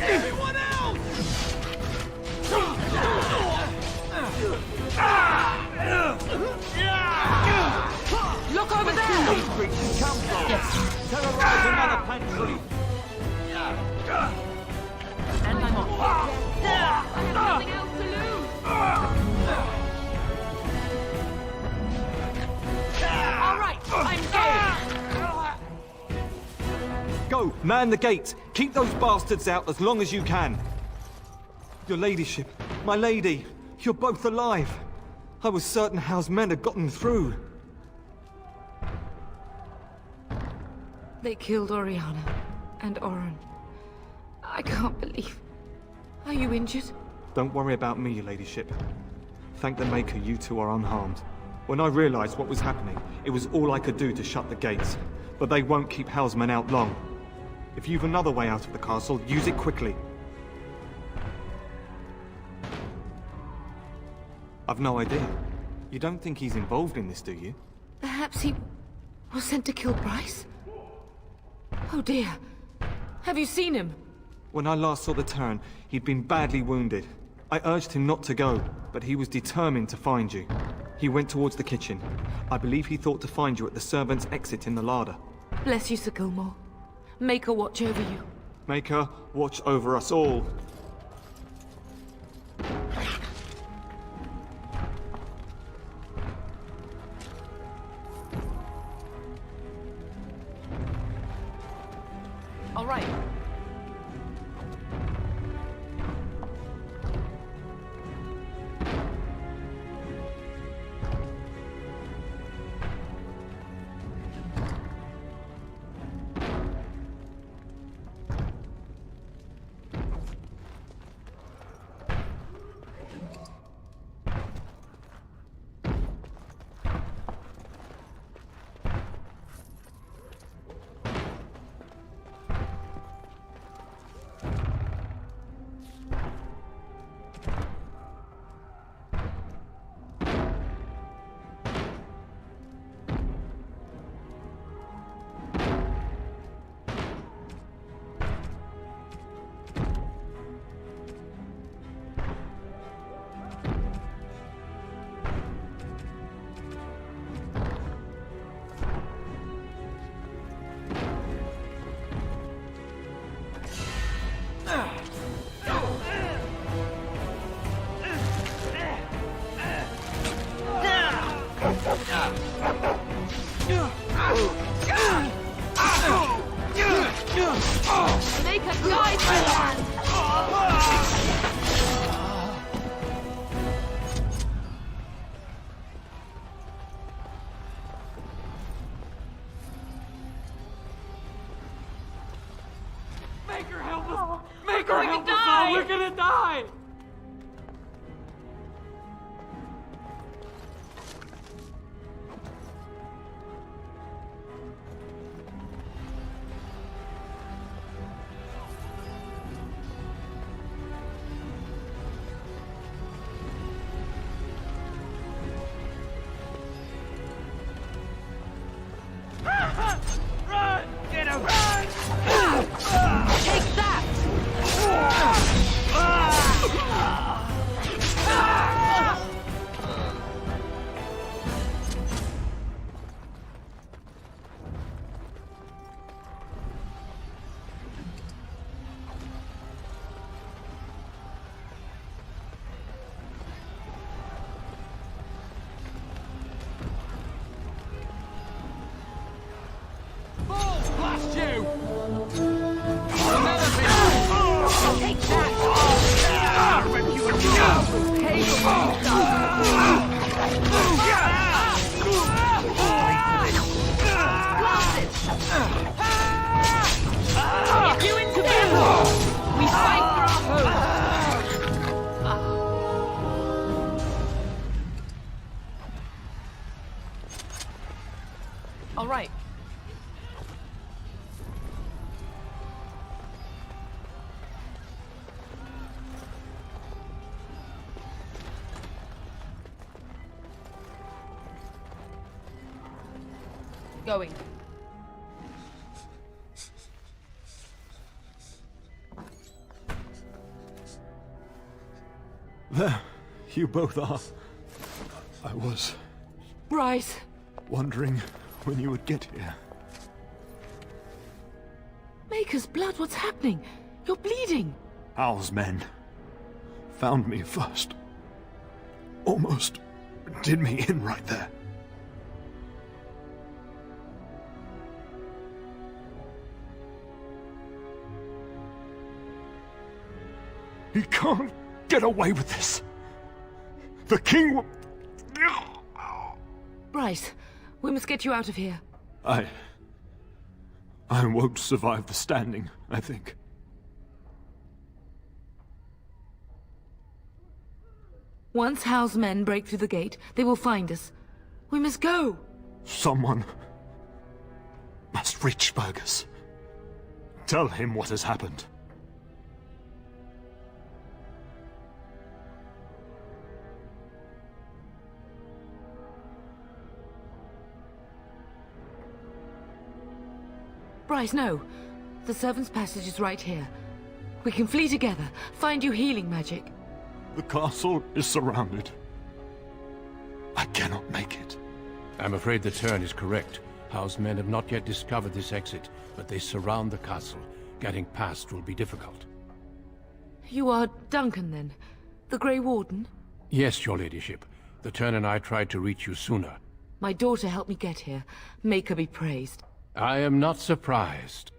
Everyone else! Look over there! These creatures come from. Yes. Terrorize another pantry. And I'm off. I have nothing else to lose. All right, I'm Go, man the gate. Keep those bastards out as long as you can. Your ladyship, my lady, you're both alive. I was certain Hal's men had gotten through. They killed Oriana and Oren. I can't believe... Are you injured? Don't worry about me, your ladyship. Thank the Maker you two are unharmed. When I realized what was happening, it was all I could do to shut the gates. But they won't keep Hal's men out long. If you've another way out of the castle, use it quickly. I've no idea. You don't think he's involved in this, do you? Perhaps he was sent to kill Bryce? Oh dear. Have you seen him? When I last saw the Terran, he'd been badly wounded. I urged him not to go, but he was determined to find you. He went towards the kitchen. I believe he thought to find you at the servants' exit in the larder. Bless you, Sir Gilmore. Maker watch over you. Maker, watch over us all. All right. Make a guide for Make her help us! Make her help us all! We're gonna die! Run! Get him! Run! Take that! Blast you! Take that! Rip you and go! Pay If you into battle, we fight for our home. All right. Going. There, you both are. I was Bryce. wondering when you would get here. Maker's blood, what's happening? You're bleeding. Hal's men found me first. Almost did me in right there. He can't get away with this. The king will... Bryce, we must get you out of here. I won't survive the standing, I think. Once Howe's men break through the gate, they will find us. We must go! Someone must reach Fergus. Tell him what has happened. Bryce, no. The servant's passage is right here. We can flee together, find you healing magic. The castle is surrounded. I cannot make it. I'm afraid the Tern is correct. Howe's men have not yet discovered this exit, but they surround the castle. Getting past will be difficult. You are Duncan, then? The Grey Warden? Yes, your ladyship. The Tern and I tried to reach you sooner. My daughter helped me get here. Make her be praised. I am not surprised.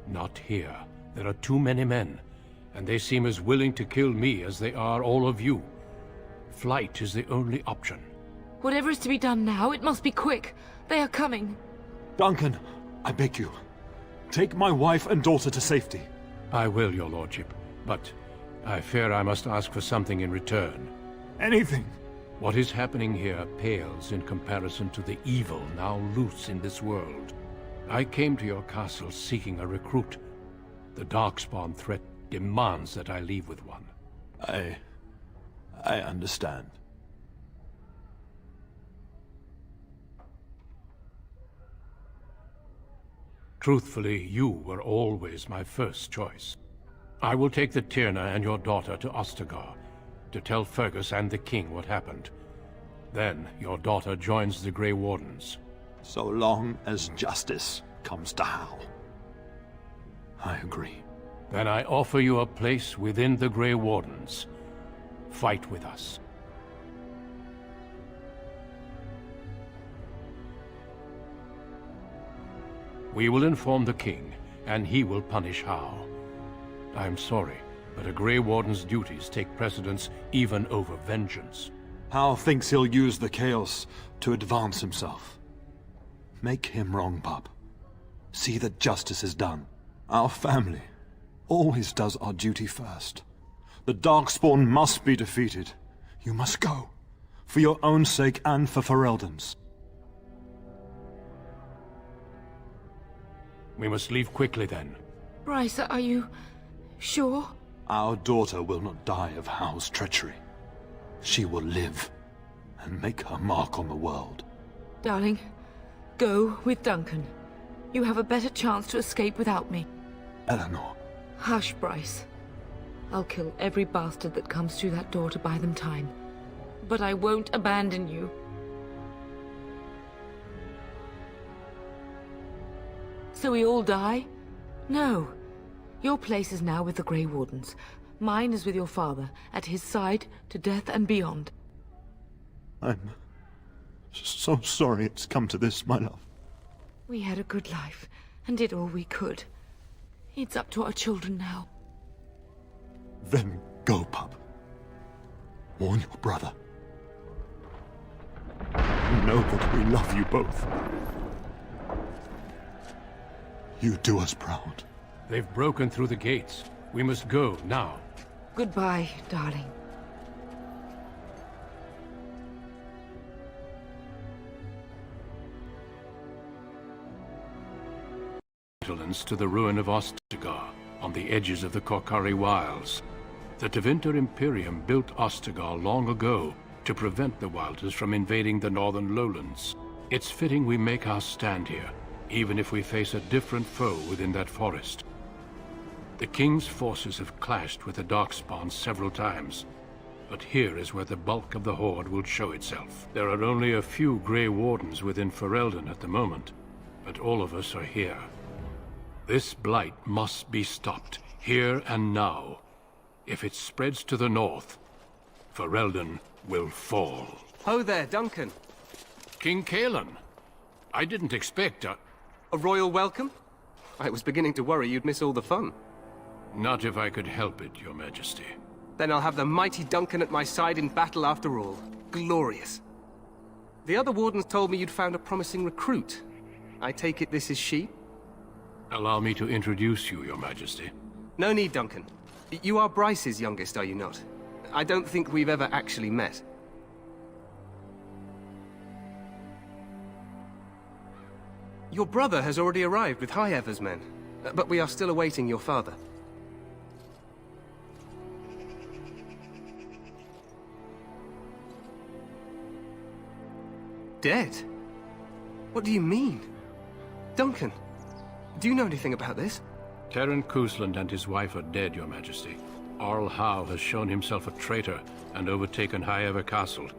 Not here. There are too many men, and they seem as willing to kill me as they are all of you. Flight is the only option. Whatever is to be done now, it must be quick. They are coming. Duncan, I beg you, take my wife and daughter to safety. I will, your lordship, but I fear I must ask for something in return. Anything. What is happening here pales in comparison to the evil now loose in this world. I came to your castle seeking a recruit. The darkspawn threat demands that I leave with one. I understand. Truthfully, you were always my first choice. I will take the Tyrna and your daughter to Ostagar, to tell Fergus and the king what happened. Then your daughter joins the Grey Wardens. So long as justice comes to Hal. I agree. Then I offer you a place within the Grey Wardens. Fight with us. We will inform the king, and he will punish Hal. I am sorry, but a Grey Warden's duties take precedence even over vengeance. Hal thinks he'll use the chaos to advance himself. Make him wrong, pup. See that justice is done. Our family always does our duty first. The darkspawn must be defeated. You must go. For your own sake and for Ferelden's. We must leave quickly then. Bryce, are you sure? Our daughter will not die of Hal's treachery. She will live and make her mark on the world. Darling, go with Duncan. You have a better chance to escape without me. Eleanor. Hush, Bryce. I'll kill every bastard that comes through that door to buy them time. But I won't abandon you. So we all die? No. Your place is now with the Grey Wardens. Mine is with your father, at his side, to death and beyond. I'm so sorry it's come to this, my love. We had a good life, and did all we could. It's up to our children now. Then go, pup. Warn your brother. Know that we love you both. You do us proud. They've broken through the gates. We must go now. Goodbye, darling. To the ruin of Ostagar, on the edges of the Korkari Wilds. The Tevinter Imperium built Ostagar long ago to prevent the Wilders from invading the northern lowlands. It's fitting we make our stand here, even if we face a different foe within that forest. The King's forces have clashed with the Darkspawn several times, but here is where the bulk of the Horde will show itself. There are only a few Grey Wardens within Ferelden at the moment, but all of us are here. This blight must be stopped, here and now. If it spreads to the north, Ferelden will fall. Ho there, Duncan. King Cailan. I didn't expect a royal welcome? I was beginning to worry you'd miss all the fun. Not if I could help it, Your Majesty. Then I'll have the mighty Duncan at my side in battle after all. Glorious. The other wardens told me you'd found a promising recruit. I take it this is she? Allow me to introduce you, Your Majesty. No need, Duncan. You are Bryce's youngest, are you not? I don't think we've ever actually met. Your brother has already arrived with High Ever's men, but we are still awaiting your father. Dead? What do you mean? Duncan, do you know anything about this? Terran Cousland and his wife are dead, Your Majesty. Arl Howe has shown himself a traitor and overtaken High Ever Castle.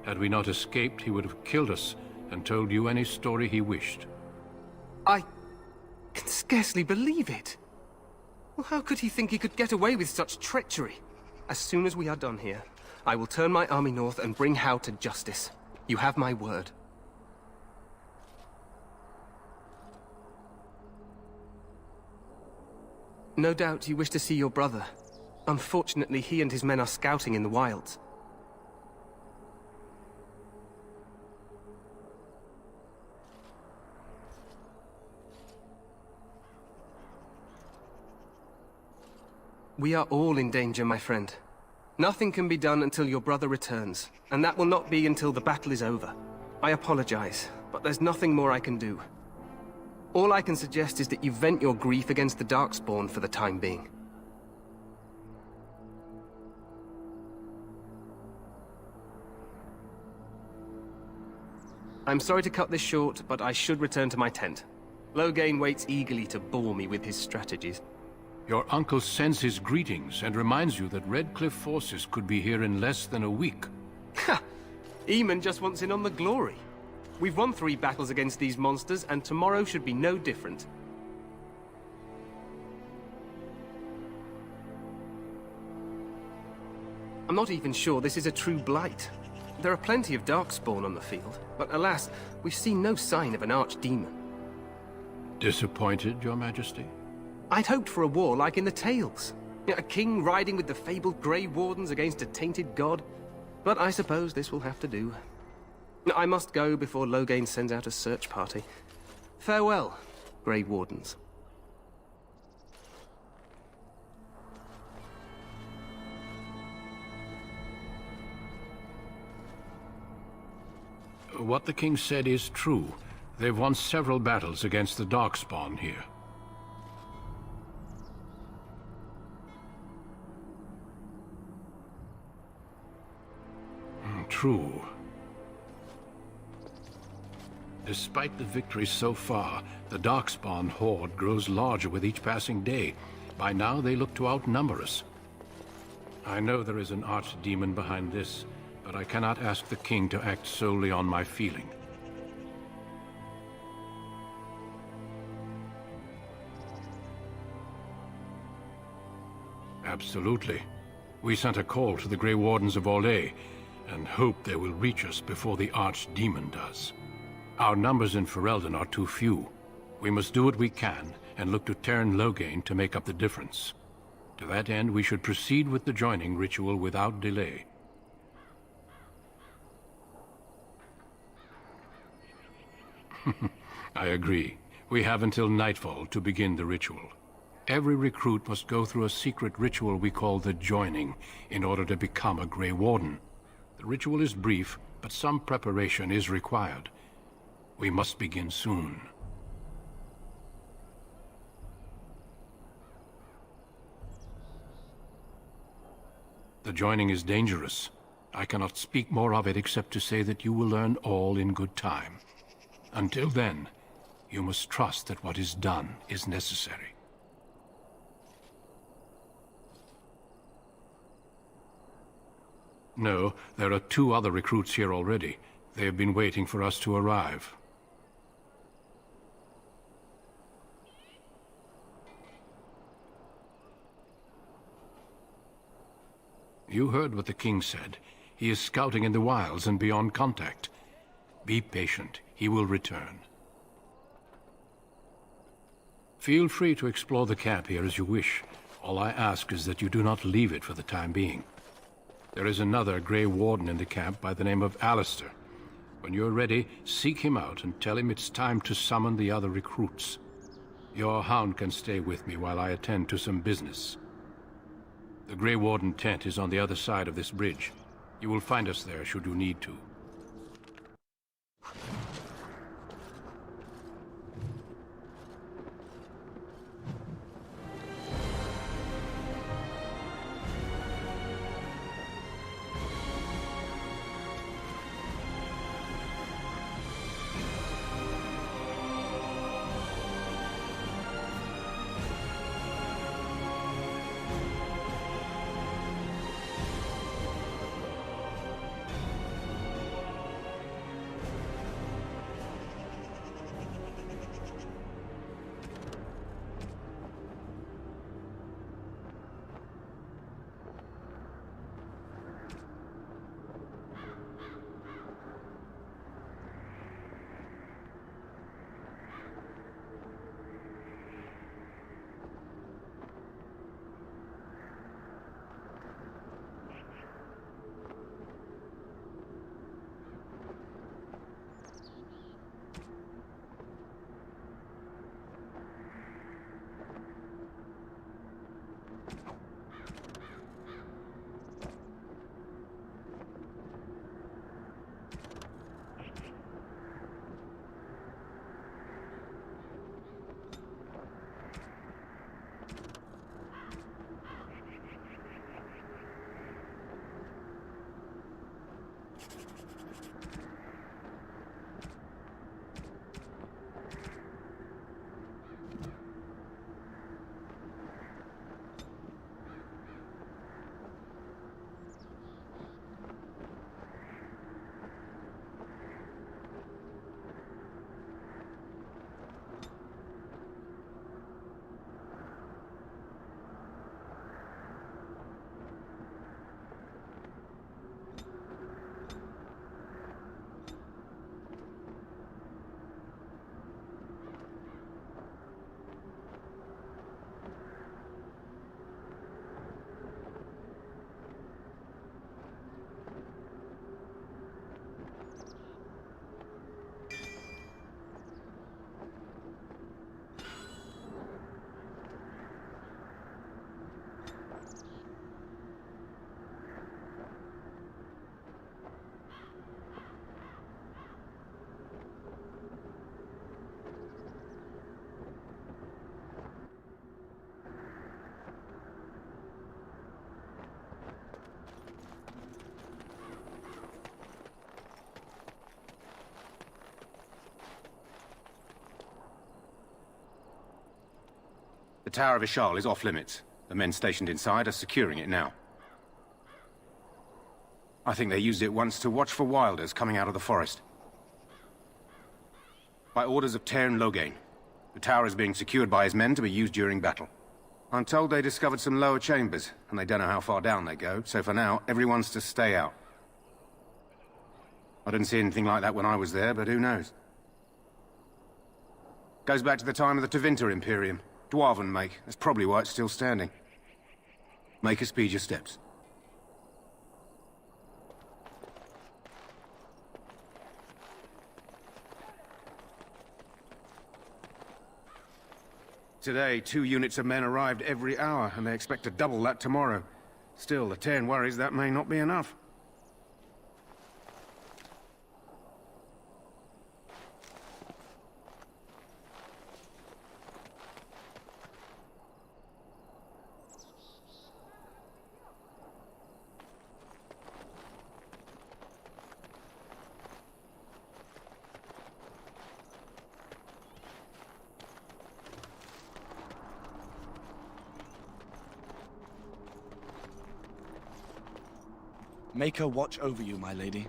Had we not escaped, he would have killed us and told you any story he wished. I can scarcely believe it. Well, how could he think he could get away with such treachery? As soon as we are done here, I will turn my army north and bring Howe to justice. You have my word. No doubt you wish to see your brother. Unfortunately, he and his men are scouting in the wilds. We are all in danger, my friend. Nothing can be done until your brother returns, and that will not be until the battle is over. I apologize, but there's nothing more I can do. All I can suggest is that you vent your grief against the darkspawn for the time being. I'm sorry to cut this short, but I should return to my tent. Loghain waits eagerly to bore me with his strategies. Your uncle sends his greetings and reminds you that Redcliffe forces could be here in less than a week. Ha! Eamon just wants in on the glory. We've won 3 battles against these monsters, and tomorrow should be no different. I'm not even sure this is a true Blight. There are plenty of darkspawn on the field, but alas, we've seen no sign of an archdemon. Disappointed, Your Majesty? I'd hoped for a war like in the tales. A king riding with the fabled Grey Wardens against a tainted god. But I suppose this will have to do. I must go before Loghain sends out a search party. Farewell, Grey Wardens. What the king said is true. They've won several battles against the darkspawn here. True. Despite the victories so far, the darkspawn horde grows larger with each passing day. By now, they look to outnumber us. I know there is an archdemon behind this, but I cannot ask the king to act solely on my feeling. Absolutely. We sent a call to the Grey Wardens of Orlais, and hope they will reach us before the archdemon does. Our numbers in Ferelden are too few. We must do what we can, and look to Terran Loghain to make up the difference. To that end, we should proceed with the joining ritual without delay. I agree. We have until nightfall to begin the ritual. Every recruit must go through a secret ritual we call the joining in order to become a Grey Warden. The ritual is brief, but some preparation is required. We must begin soon. The joining is dangerous. I cannot speak more of it except to say that you will learn all in good time. Until then, you must trust that what is done is necessary. No, there are 2 other recruits here already. They have been waiting for us to arrive. You heard what the king said. He is scouting in the wilds and beyond contact. Be patient. he will return. Feel free to explore the camp here as you wish. All I ask is that you do not leave it for the time being. There is another Grey Warden in the camp by the name of Alistair. When you're ready, seek him out and tell him it's time to summon the other recruits. Your hound can stay with me while I attend to some business. The Grey Warden tent is on the other side of this bridge. You will find us there should you need to. The Tower of Ishal is off-limits. The men stationed inside are securing it now. I think they used it once to watch for wilders coming out of the forest. By orders of Teyrn Loghain, the tower is being secured by his men to be used during battle. I'm told they discovered some lower chambers, and they don't know how far down they go, so for now, everyone's to stay out. I didn't see anything like that when I was there, but who knows? Goes back to the time of the Tevinter Imperium. Dwarven make. That's probably why it's still standing. Make us speed your steps. Today, 2 units of men arrived every hour, and they expect to double that tomorrow. Still, the Teyrn worries that may not be enough. Make her watch over you, my lady.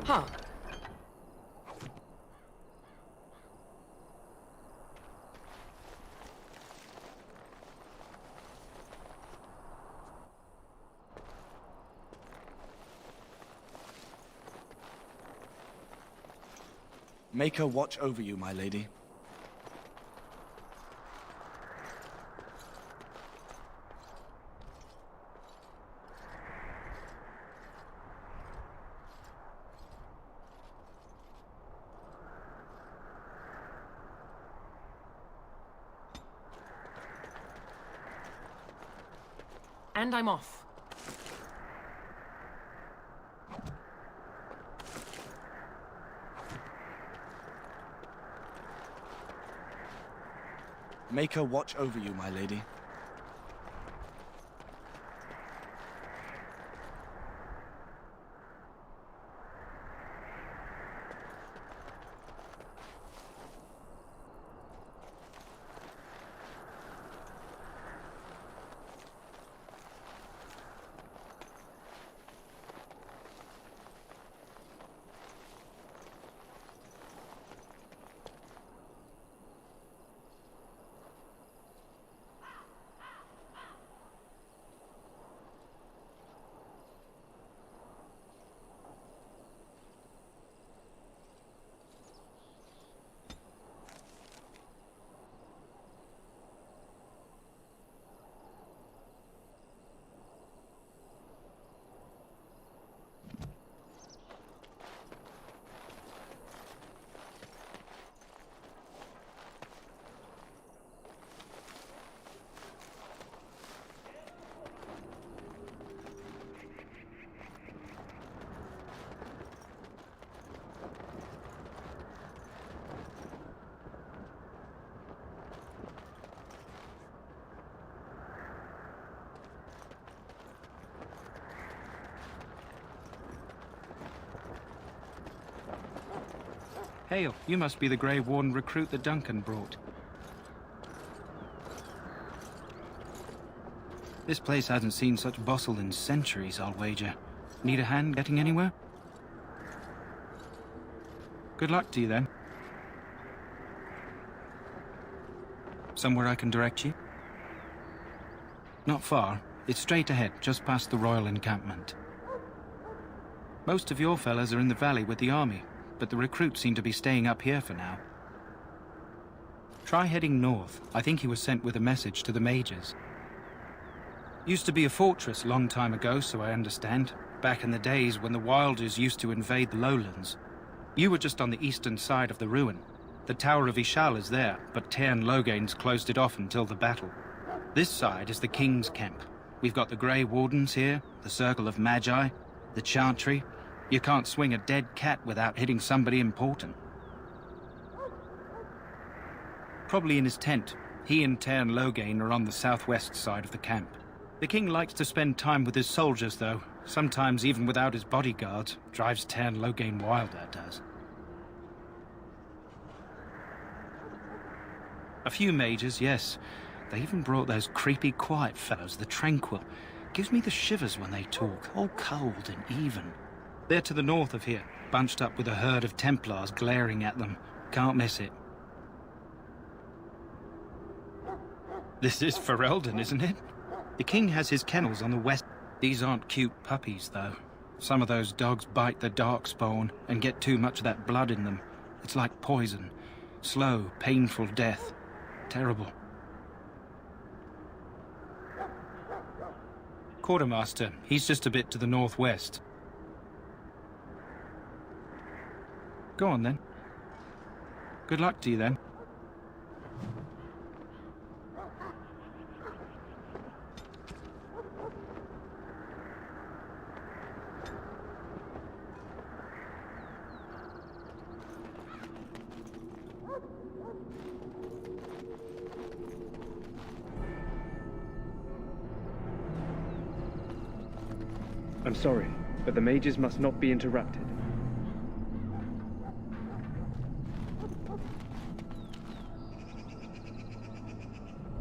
Huh. Make her watch over you, my lady. And I'm off. Make her watch over you, my lady. Hail, you must be the Grey Warden recruit that Duncan brought. This place hasn't seen such bustle in centuries, I'll wager. Need a hand getting anywhere? Good luck to you, then. Somewhere I can direct you? Not far. It's straight ahead, just past the royal encampment. Most of your fellas are in the valley with the army, but the recruits seem to be staying up here for now. Try heading north. I think he was sent with a message to the Mages. Used to be a fortress a long time ago, so I understand. Back in the days when the Wilders used to invade the lowlands. You were just on the eastern side of the ruin. The Tower of Ishal is there, but Tairn Logain's closed it off until the battle. This side is the King's camp. We've got the Grey Wardens here, the Circle of Magi, the Chantry. You can't swing a dead cat without hitting somebody important. Probably in his tent. He and Tairn Logain are on the southwest side of the camp. The king likes to spend time with his soldiers, though. Sometimes even without his bodyguards. Drives Tairn Logain wild, that does. A few mages, yes. They even brought those creepy quiet fellows, the Tranquil. Gives me the shivers when they talk, all cold and even. They're to the north of here, bunched up with a herd of Templars glaring at them. Can't miss it. This is Ferelden, isn't it? The king has his kennels on the west. These aren't cute puppies, though. Some of those dogs bite the darkspawn and get too much of that blood in them. It's like poison. Slow, painful death. Terrible. Quartermaster, he's just a bit to the northwest. Go on, then. Good luck to you, then. I'm sorry, but the mages must not be interrupted.